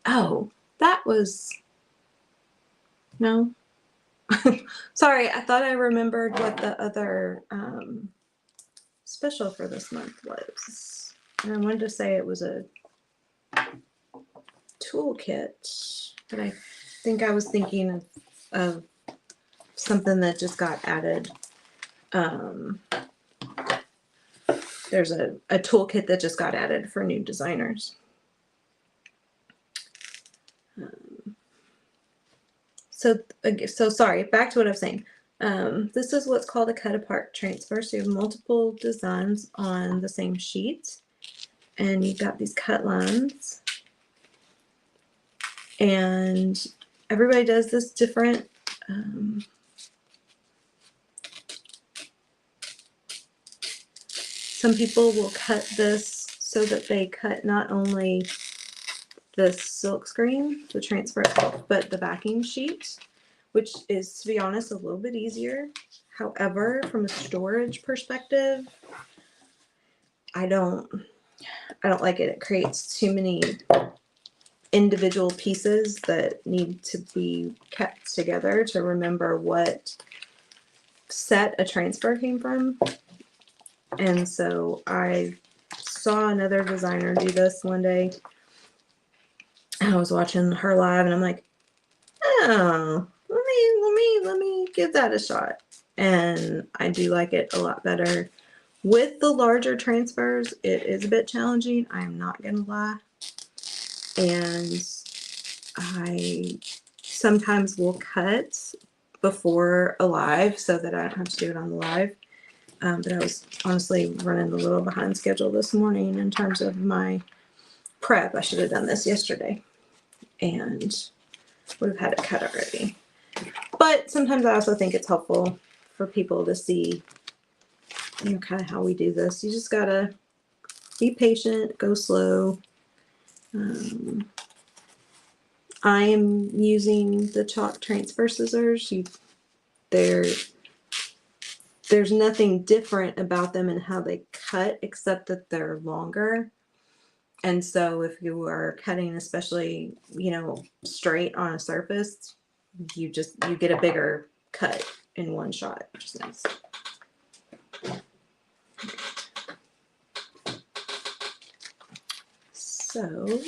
Oh, that was, no. Sorry, I thought I remembered what the other special for this month was. And I wanted to say it was a toolkit, but I think I was thinking of something that just got added. There's a toolkit that just got added for new designers. So sorry, back to what I was saying. This is what's called a cut apart transfer. So you have multiple designs on the same sheet, and you've got these cut lines, and everybody does this different. Some people will cut this so that they cut not only the silk screen, the transfer itself, but the backing sheet, which is, to be honest, a little bit easier. However, from a storage perspective, I don't like it. It creates too many individual pieces that need to be kept together to remember what set a transfer came from. And so I saw another designer do this one day. I was watching her live, and I'm like, oh, let me give that a shot. And I do like it a lot better. With the larger transfers, it is a bit challenging, I'm not gonna lie. And I sometimes will cut before a live so that I don't have to do it on the live. But I was honestly running a little behind schedule this morning in terms of my prep. I should have done this yesterday and would have had it cut already. But sometimes I also think it's helpful for people to see, you know, kind of how we do this. You just gotta be patient, go slow. I am using the chalk transfer scissors. There's nothing different about them in how they cut, except that they're longer. And so if you are cutting, especially, you know, straight on a surface, you get a bigger cut in one shot, which is nice. So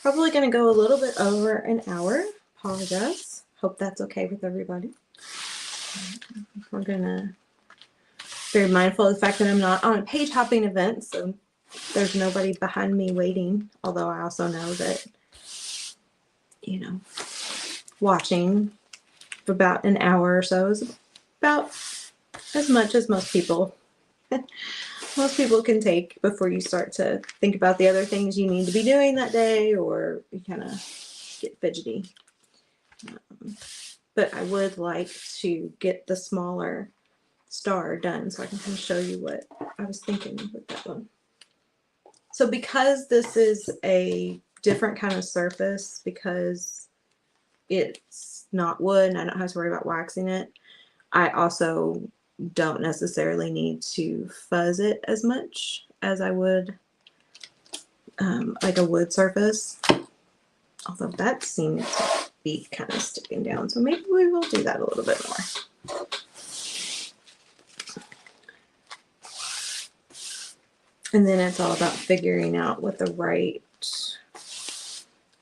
probably going to go a little bit over an hour. Apologize. Hope that's okay with everybody. We're going to be very mindful of the fact that I'm not on a page hopping event, so there's nobody behind me waiting. Although I also know that, you know, watching for about an hour or so is about as much as most people can take before you start to think about the other things you need to be doing that day, or you kind of get fidgety. But I would like to get the smaller star done so I can kind of show you what I was thinking with that one. So because this is a different kind of surface, because it's not wood and I don't have to worry about waxing it, I also don't necessarily need to fuzz it as much as I would like a wood surface. Although that seems to be kind of sticking down, so maybe we will do that a little bit more. And then it's all about figuring out what the right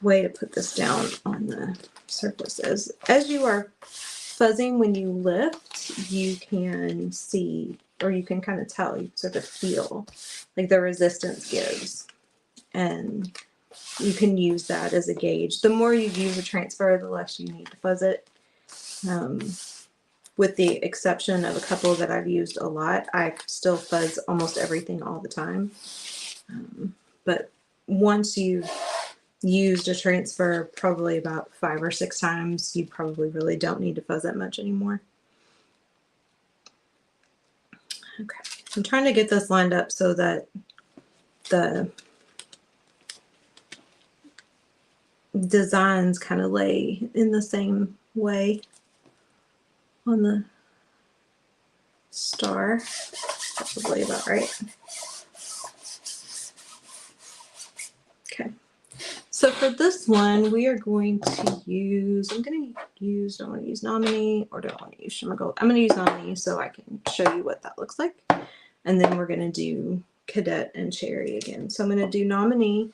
way to put this down on the surface is. As you are fuzzing, when you lift, you can see, or you can kind of tell, you sort of feel like the resistance gives. And you can use that as a gauge. The more you use a transfer, the less you need to fuzz it. With the exception of a couple that I've used a lot, I still fuzz almost everything all the time. But once you've used a transfer probably about 5 or 6 times, you probably really don't need to fuzz that much anymore. Okay, I'm trying to get this lined up so that the designs kind of lay in the same way on the star. Probably about right. Okay. So for this one, we are going to use, do I want to use nominee or do I want to use shimmer gold? I'm going to use nominee so I can show you what that looks like. And then we're going to do cadet and cherry again. So I'm going to do nominee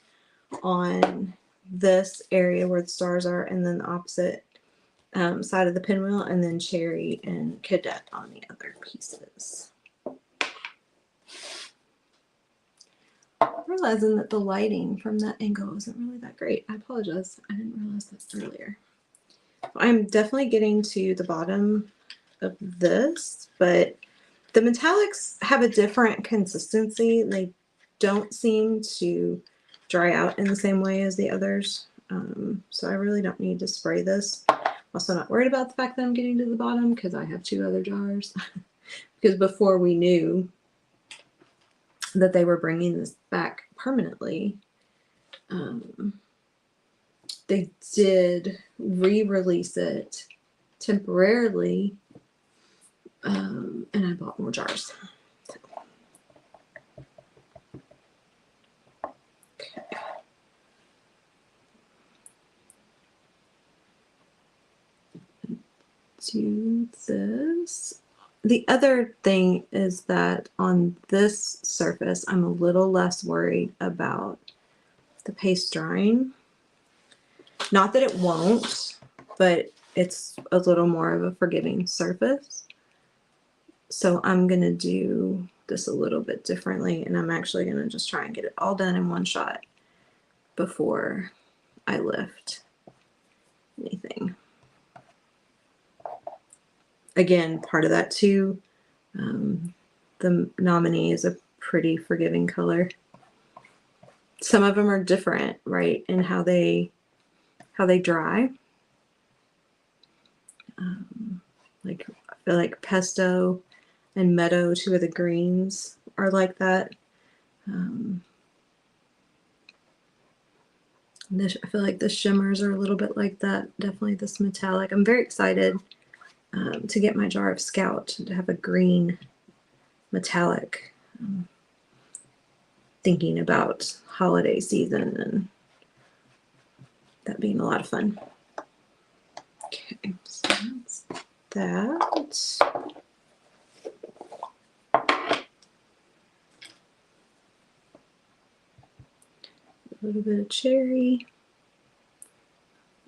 on this area where the stars are, and then the opposite side of the pinwheel, and then cherry and cadet on the other pieces. Realizing that the lighting from that angle isn't really that great. I apologize. I didn't realize that earlier. I'm definitely getting to the bottom of this, but the metallics have a different consistency. They don't seem to dry out in the same way as the others. So I really don't need to spray this. Also not worried about the fact that I'm getting to the bottom because I have 2 other jars. Because before we knew that they were bringing this back permanently, they did re-release it temporarily, and I bought more jars. Okay. Do this. The other thing is that on this surface, I'm a little less worried about the paste drying. Not that it won't, but it's a little more of a forgiving surface. So I'm going to do this a little bit differently, and I'm actually going to just try and get it all done in one shot before I lift anything. Again, part of that too, the nominee is a pretty forgiving color. Some of them are different, right, in how they dry. Like I feel like pesto and meadow, 2 of the greens, are like that. I feel like the shimmers are a little bit like that. Definitely this metallic. I'm very excited to get my jar of Scout to have a green metallic. Thinking about holiday season and that being a lot of fun. Okay, so that's that. A little bit of cherry.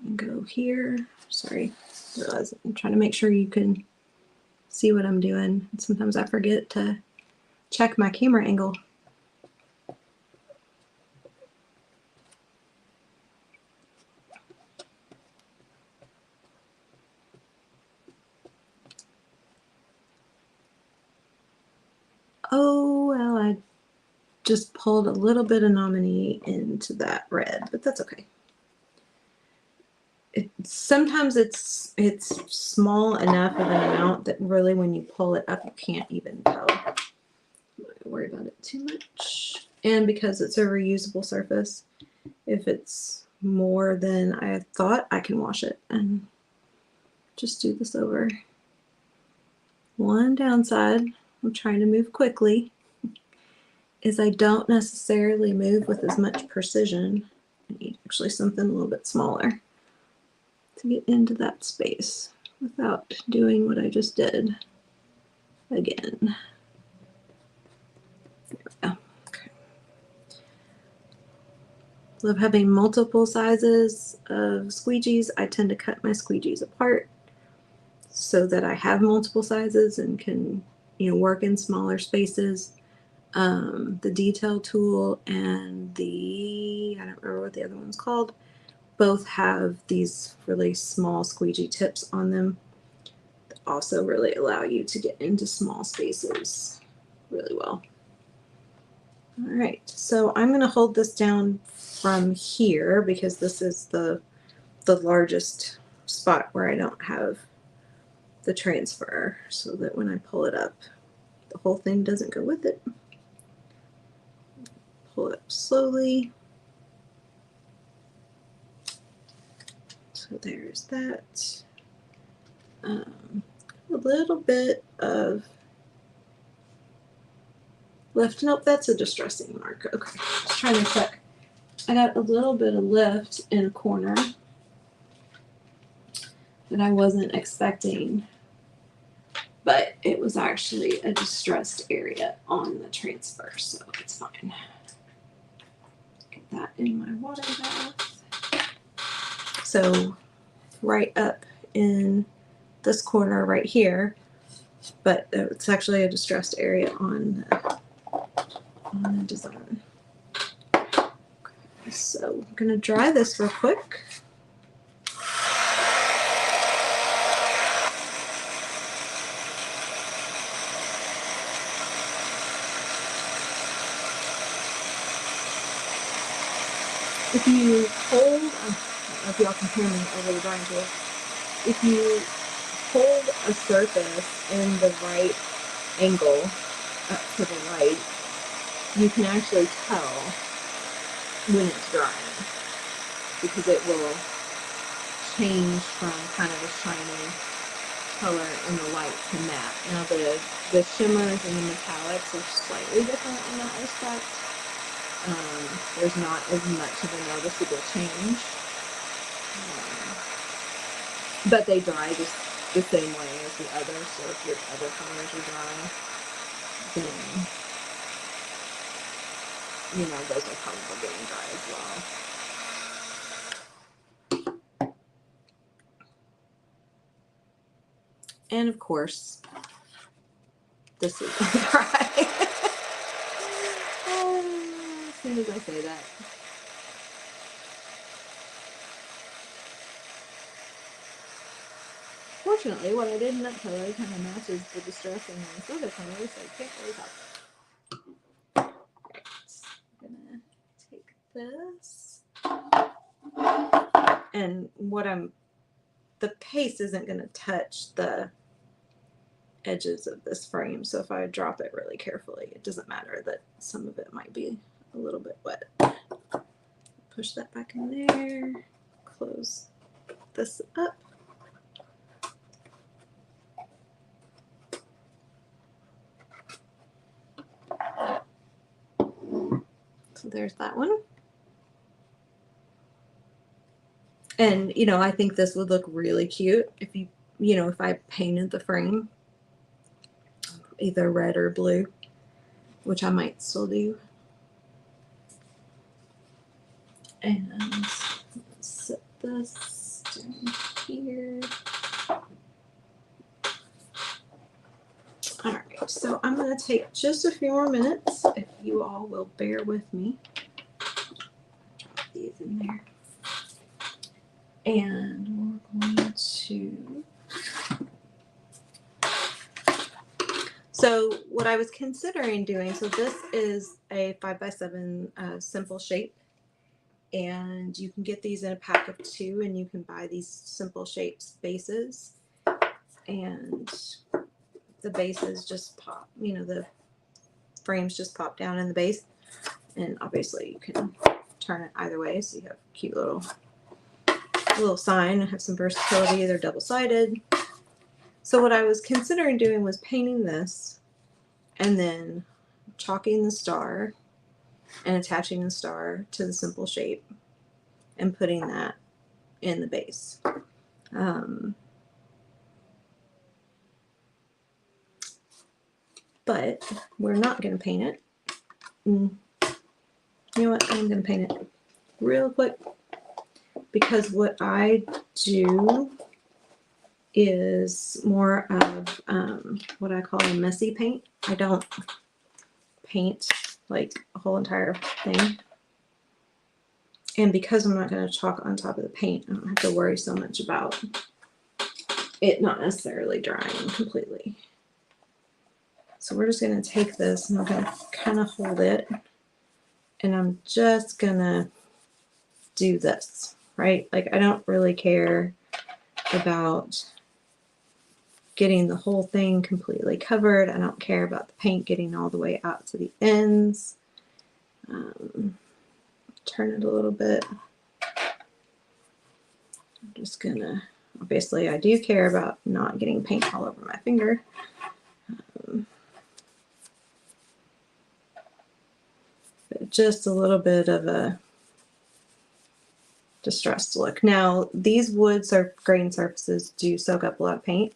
And go here. Sorry, I'm trying to make sure you can see what I'm doing. Sometimes I forget to check my camera angle. Oh, well, I just pulled a little bit of nominee into that red, but that's okay. Sometimes it's small enough of an amount that really when you pull it up, you can't even tell. I don't worry about it too much. And because it's a reusable surface, if it's more than I thought, I can wash it and just do this over. One downside of trying to move quickly is I don't necessarily move with as much precision. I need actually something a little bit smaller to get into that space without doing what I just did again. There we go. Okay. Love having multiple sizes of squeegees. I tend to cut my squeegees apart so that I have multiple sizes and can, work in smaller spaces. The detail tool and I don't remember what the other one's called, both have these really small squeegee tips on them that also really allow you to get into small spaces really well. All right, so I'm going to hold this down from here because this is the largest spot where I don't have the transfer, so that when I pull it up, the whole thing doesn't go with it. Pull it up slowly. So there's that. A little bit of lift. Nope, that's a distressing mark. Okay, just trying to check. I got a little bit of lift in a corner that I wasn't expecting, but it was actually a distressed area on the transfer, so it's fine. Get that in my water bath. So right up in this corner right here, but it's actually a distressed area on the design. So I'm gonna dry this real quick. If you hold, I don't know if y'all can hear me over the drying tool. If you hold a surface in the right angle up to the right, you can actually tell when it's drying because it will change from kind of a shiny color in the light to matte. Now the shimmers and the metallics are slightly different in that respect. There's not as much of a noticeable change, but they dry just the same way as the others. So if your other colors are drying, then you know those are probably getting dry as well. And of course, this is dry. As soon as I say that. Fortunately, what I did in that color kind of matches the distress in this other color, so I can't really tell. Right, I'm gonna take this. And the paste isn't gonna touch the edges of this frame, so if I drop it really carefully, it doesn't matter that some of it might be a little bit wet. Push that back in there, close this up. So there's that one. And, you know, I think this would look really cute if if I painted the frame either red or blue, which I might still do. And set this down here. All right, so I'm going to take just a few more minutes, if you all will bear with me. Drop these in there. And we're going to... So what I was considering doing, so this is a 5x7 simple shape. And you can get these in a pack of 2, and you can buy these simple shapes bases. And the bases just pop, the frames just pop down in the base. And obviously you can turn it either way, so you have a cute little sign and have some versatility. They're double-sided. So what I was considering doing was painting this and then chalking the star and attaching the star to the simple shape and putting that in the base. But we're not going to paint it. You know what? I'm going to paint it real quick, because what I do is more of what I call a messy paint. I don't paint like a whole entire thing. And because I'm not going to chalk on top of the paint, I don't have to worry so much about it not necessarily drying completely. So we're just going to take this and I'm going to kind of hold it. And I'm just going to do this, right? Like, I don't really care about getting the whole thing completely covered. I don't care about the paint getting all the way out to the ends. Turn it a little bit. I'm just gonna, obviously I do care about not getting paint all over my finger. But just a little bit of a distressed look. Now, these wood grain surfaces do soak up a lot of paint.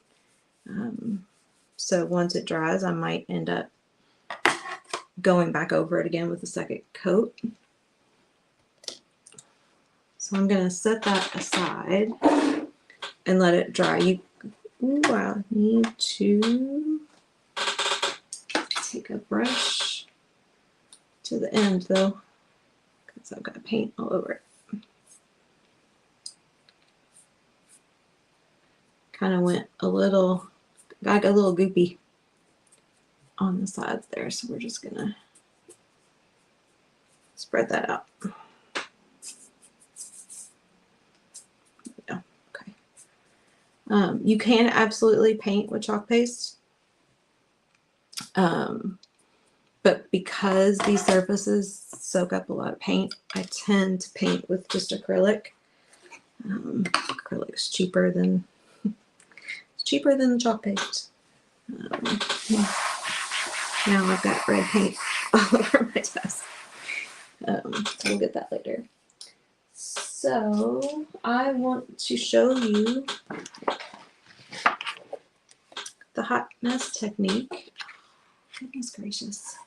So once it dries, I might end up going back over it again with a second coat. So I'm going to set that aside and let it dry. I need to take a brush to the end though, So I've got paint all over it. Kind of went a little, got a little goopy on the sides there. So we're just gonna spread that out. Yeah, okay. You can absolutely paint with chalk paste. But because these surfaces soak up a lot of paint, I tend to paint with just acrylic. Acrylic's cheaper than the chalk paste. Now I've got red paint all over my desk. So we'll get that later. So I want to show you the hot mess technique. Goodness gracious.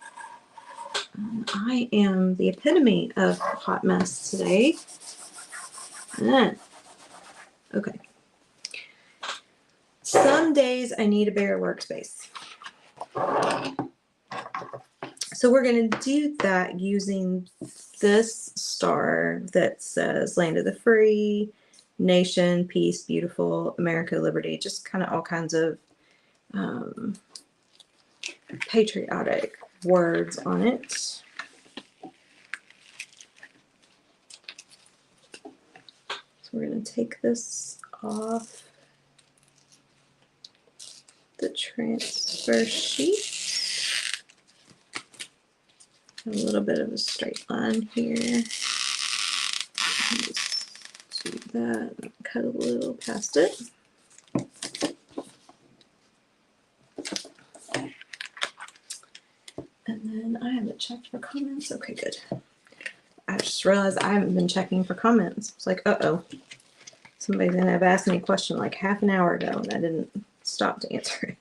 I am the epitome of hot mess today. Okay. Some days I need a bigger workspace. So we're going to do that using this star that says Land of the Free, Nation, Peace, Beautiful, America, Liberty, just kind of all kinds of patriotic words on it. So we're going to take this off the transfer sheet. A little bit of a straight line here. Just do that, cut a little past it. And then I haven't checked for comments. Okay, good. I just realized I haven't been checking for comments. It's like, uh-oh. Somebody's gonna have asked me a question like half an hour ago and I didn't stop to answer it.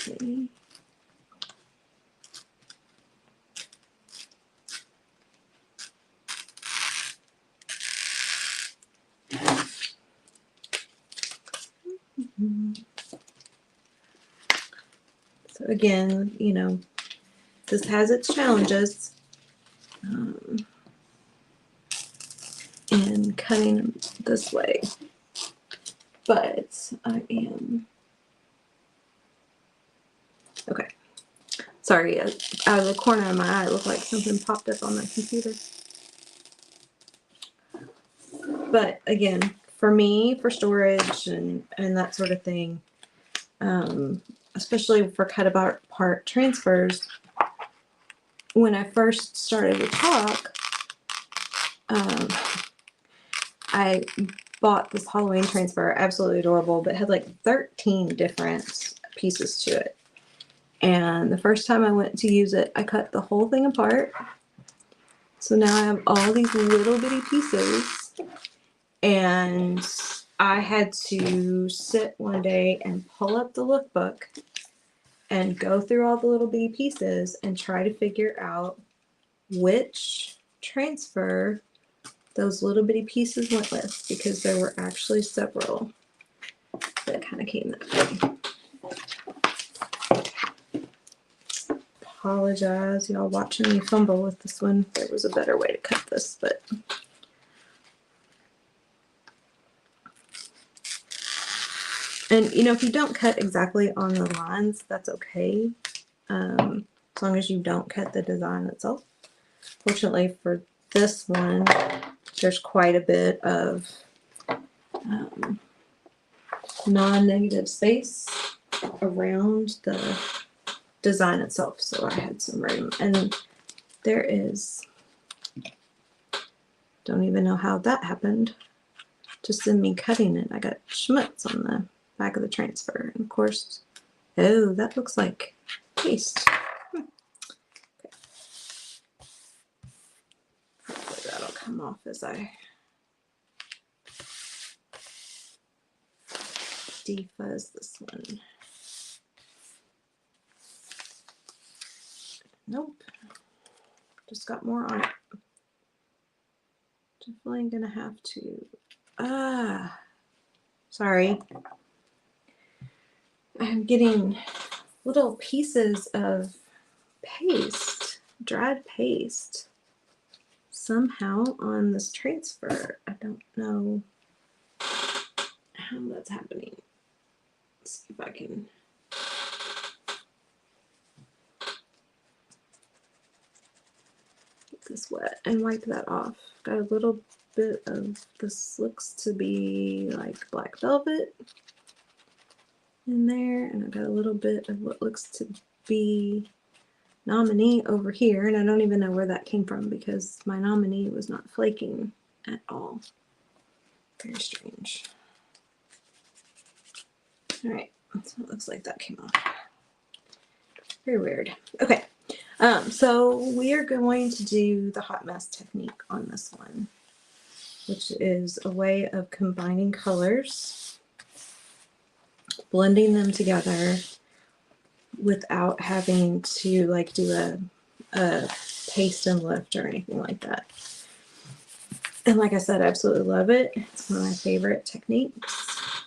Okay. So again, you know, this has its challenges in cutting this way, but I am okay. Sorry, out of the corner of my eye, it looked like something popped up on my computer. But again, for me, for storage and that sort of thing, especially for cut apart transfers, when I first started with chalk, I bought this Halloween transfer, absolutely adorable, but it had like 13 different pieces to it. And the first time I went to use it, I cut the whole thing apart. So now I have all these little bitty pieces, and I had to sit one day and pull up the lookbook and go through all the little bitty pieces and try to figure out which transfer those little bitty pieces went with, because there were actually several that kind of came that way. Apologize, y'all watching me fumble with this one. There was a better way to cut this, but and you know, if you don't cut exactly on the lines, that's okay, as long as you don't cut the design itself. Fortunately for this one, there's quite a bit of non-negative space around the design itself, so I had some room. And there is, don't even know how that happened, just in me cutting it, I got schmutz on the back of the transfer. And of course, oh, that looks like paste. Okay. Hopefully that'll come off as I defuzz this one. Nope, just got more on it. Definitely gonna have to, sorry. I'm getting little pieces of paste, dried paste, somehow on this transfer. I don't know how that's happening. Let's see if I can. Get this wet and wipe that off. Got a little bit of this, looks to be like black velvet in there, and I got a little bit of what looks to be nominee over here, and I don't even know where that came from because my nominee was not flaking at all. Very strange. All right, so it looks like that came off. Very weird. Okay, so we are going to do the hot mess technique on this one, which is a way of combining colors, blending them together without having to like do a paste and lift or anything like that. And like I said, I absolutely love it. It's one of my favorite techniques.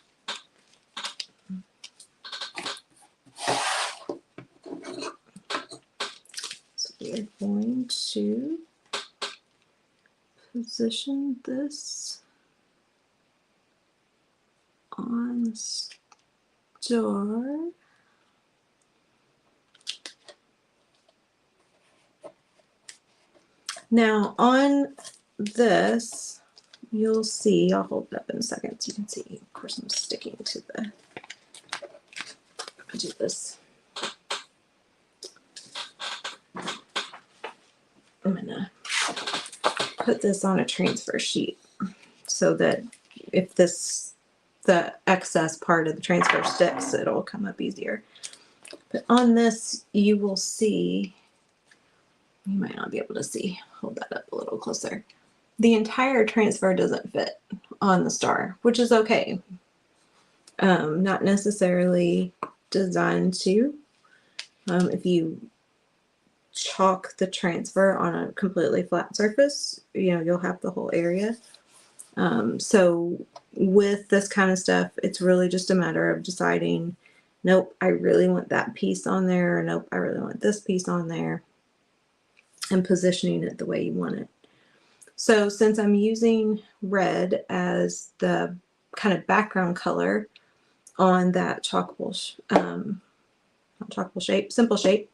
So we are going to position this on the star. Now on this, you'll see, I'll hold it up in a second so you can see. Of course, I'm sticking to the, I'll do this. I'm gonna put this on a transfer sheet so that if the excess part of the transfer sticks, it'll come up easier. But on this, you will see, you might not be able to see, hold that up a little closer. The entire transfer doesn't fit on the star, which is okay. Not necessarily designed to. If you chalk the transfer on a completely flat surface, you know, you'll have the whole area. So with this kind of stuff, it's really just a matter of deciding, nope, I really want that piece on there, or nope, I really want this piece on there, and positioning it the way you want it. So since I'm using red as the kind of background color on that chalkable, not chalkable shape, simple shape,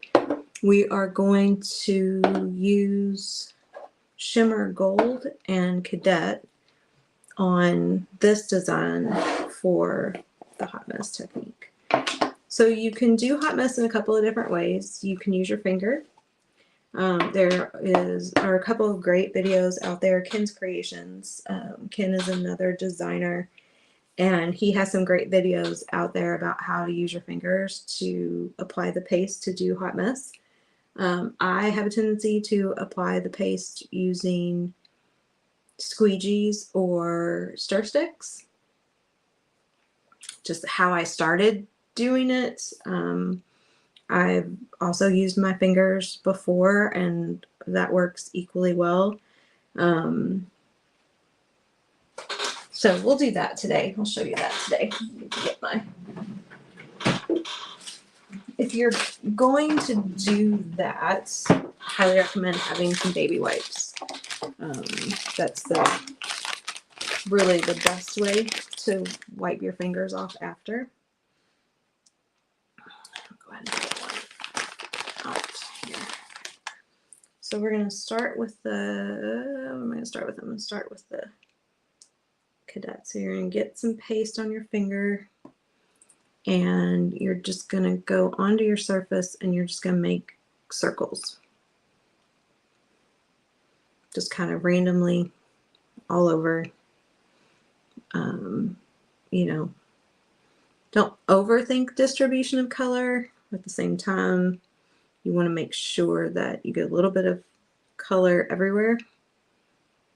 we are going to use Shimmer Gold and Cadet on this design for the hot mess technique. So you can do hot mess in a couple of different ways. You can use your finger. There are a couple of great videos out there. Ken's Creations. Ken is another designer, and he has some great videos out there about how to use your fingers to apply the paste to do hot mess. I have a tendency to apply the paste using squeegees or stir sticks. Just how I started doing it. I've also used my fingers before, and that works equally well. So we'll do that today. I'll show you that today. Get my. If you're going to do that, I highly recommend having some baby wipes. That's really the best way to wipe your fingers off after. Go ahead and get one out here. So we're going to start with the, what am I going to start with? I'm going to start with the Cadet. So you're going to get some paste on your finger, and you're just going to go onto your surface, and you're just going to make circles. Just kind of randomly all over. You know, don't overthink distribution of color. At the same time, you want to make sure that you get a little bit of color everywhere,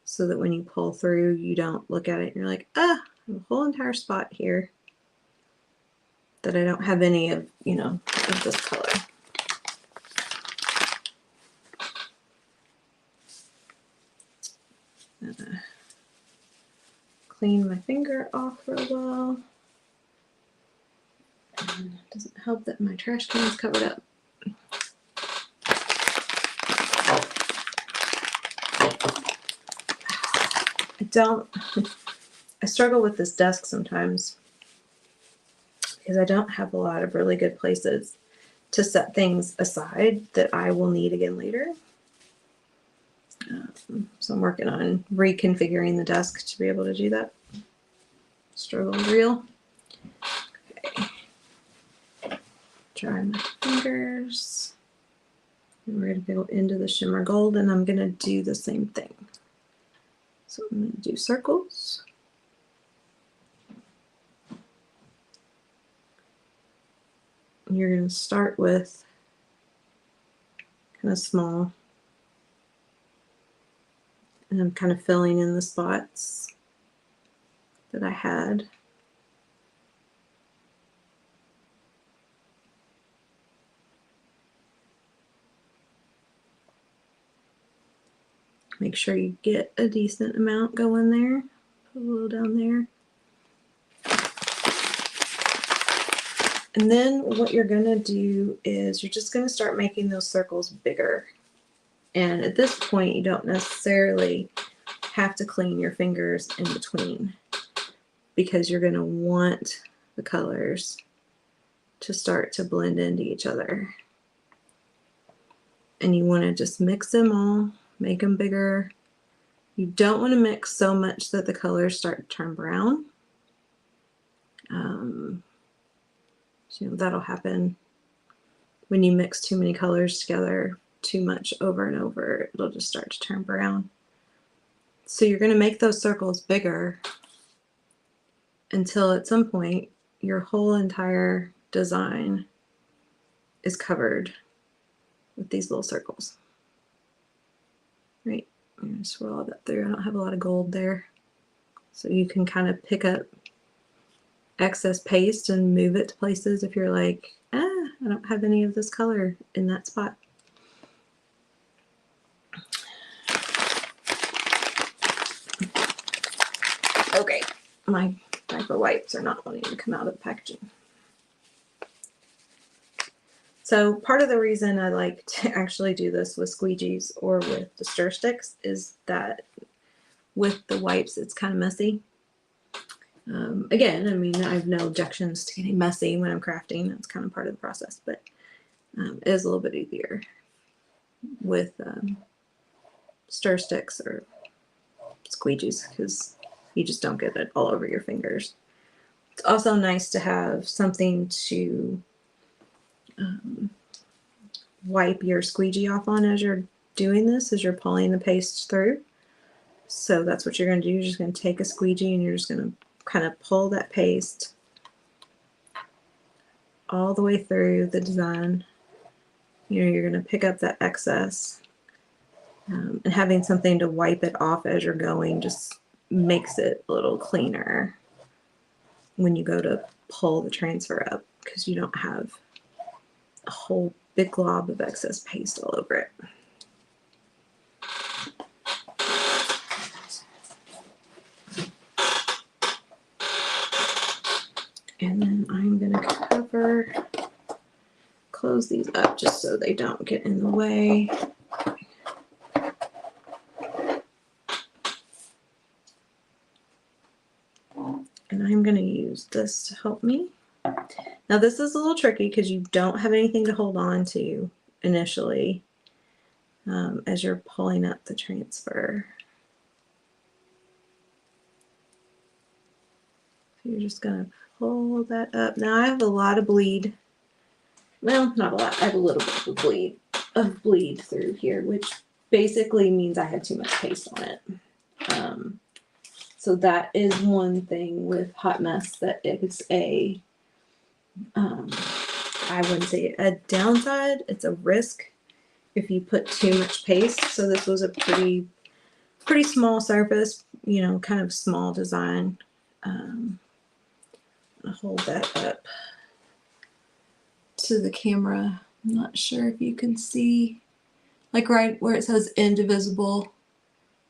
so that when you pull through, you don't look at it and you're like, ah, I have a whole entire spot here that I don't have any of, you know, of this color. Clean my finger off real well. And it doesn't help that my trash can is covered up. I struggle with this desk sometimes because I don't have a lot of really good places to set things aside that I will need again later. So I'm working on reconfiguring the desk to be able to do that. Struggle real. Okay. Dry my fingers. And we're going to go into the shimmer gold, and I'm going to do the same thing. So I'm going to do circles. You're going to start with kind of small, and I'm kind of filling in the spots that I had. Make sure you get a decent amount going there. Put a little down there. And then what you're going to do is you're just going to start making those circles bigger. And at this point, you don't necessarily have to clean your fingers in between because you're going to want the colors to start to blend into each other. And you want to just mix them all, make them bigger. You don't want to mix so much that the colors start to turn brown. So, that'll happen when you mix too many colors together too much over and over. It'll just start to turn brown. So you're going to make those circles bigger until at some point your whole entire design is covered with these little circles. Right? I'm going to swirl that through. I don't have a lot of gold there. So you can kind of pick up excess paste and move it to places if you're like, I don't have any of this color in that spot. Okay, my diaper wipes are not wanting to come out of the packaging. So part of the reason I like to actually do this with squeegees or with the stir sticks is that with the wipes it's kind of messy. Again, I mean, I have no objections to getting messy when I'm crafting. That's kind of part of the process, but it is a little bit easier with stir sticks or squeegees because you just don't get it all over your fingers. It's also nice to have something to wipe your squeegee off on as you're doing this, as you're pulling the paste through. So that's what you're going to do. You're just going to take a squeegee and you're just going to kind of pull that paste all the way through the design. You're going to pick up that excess, and having something to wipe it off as you're going just makes it a little cleaner when you go to pull the transfer up because you don't have a whole big glob of excess paste all over it. And then I'm going to close these up just so they don't get in the way. And I'm going to use this to help me. Now this is a little tricky because you don't have anything to hold on to initially as you're pulling up the transfer. So you're just going to pull that up. Now I have a lot of bleed. Well, not a lot. I have a little bit of bleed through here, which basically means I had too much paste on it. So that is one thing with Hot Mess that it's a, I wouldn't say a downside, it's a risk if you put too much paste. So this was a pretty small surface, you know, kind of small design. I'll hold that up to the camera. I'm not sure if you can see, like right where it says indivisible,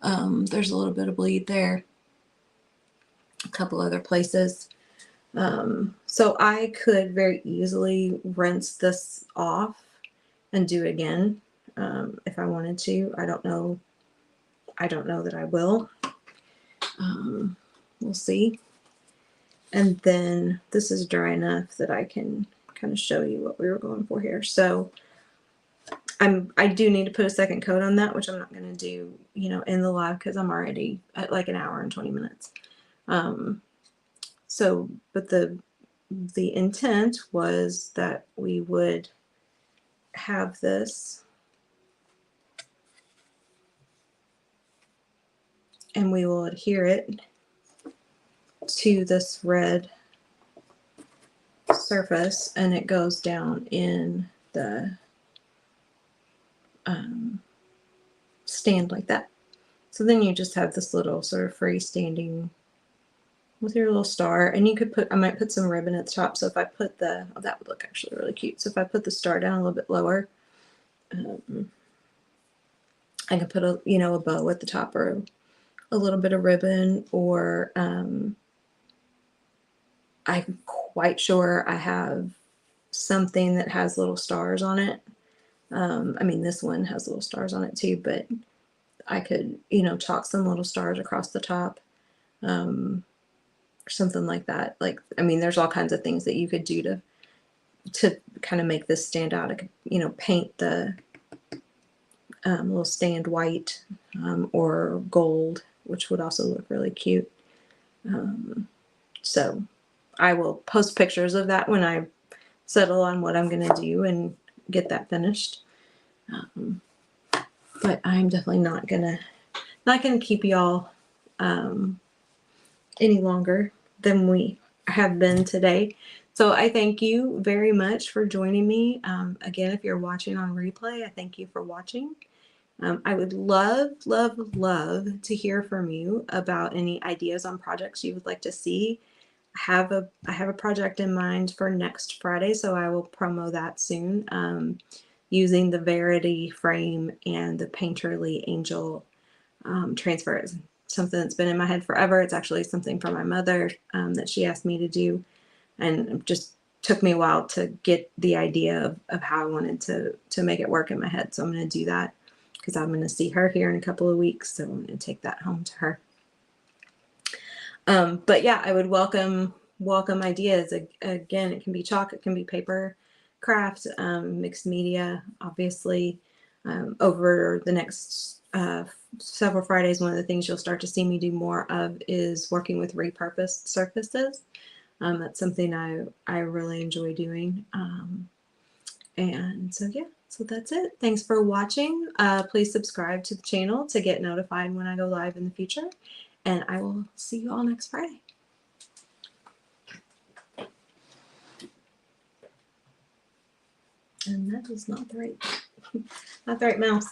there's a little bit of bleed there. A couple other places. So I could very easily rinse this off and do it again if I wanted to. I don't know that I will. We'll see. And then this is dry enough that I can kind of show you what we were going for here. So I do need to put a second coat on that, which I'm not going to do, in the live because I'm already at like an hour and 20 minutes. But the intent was that we would have this and we will adhere it to this red surface, and it goes down in the stand like that. So then you just have this little sort of freestanding with your little star, and you could I might put some ribbon at the top. So if I put that would look actually really cute. So if I put the star down a little bit lower, I can put a bow at the top or a little bit of ribbon, or I'm quite sure I have something that has little stars on it. I mean, this one has little stars on it too, but I could, chalk some little stars across the top, or something like that. Like, I mean, there's all kinds of things that you could do to kind of make this stand out. I could, paint the little stand white, or gold, which would also look really cute. So I will post pictures of that when I settle on what I'm going to do and get that finished. But I'm definitely not gonna keep y'all any longer than we have been today. So I thank you very much for joining me. Again, if you're watching on replay, I thank you for watching. I would love, love, love to hear from you about any ideas on projects you would like to see. I have a project in mind for next Friday, so I will promo that soon, using the Verity frame and the Painterly Angel transfer. It's something that's been in my head forever. It's actually something from my mother that she asked me to do, and it just took me a while to get the idea of how I wanted to make it work in my head. So I'm going to do that because I'm going to see her here in a couple of weeks, so I'm going to take that home to her. But yeah, I would welcome ideas. Again, it can be chalk, it can be paper craft, mixed media, obviously. Over the next several Fridays, one of the things you'll start to see me do more of is working with repurposed surfaces. That's something I really enjoy doing. And so yeah, so that's it. Thanks for watching. Please subscribe to the channel to get notified when I go live in the future. And I will see you all next Friday. And that is not the right mouse.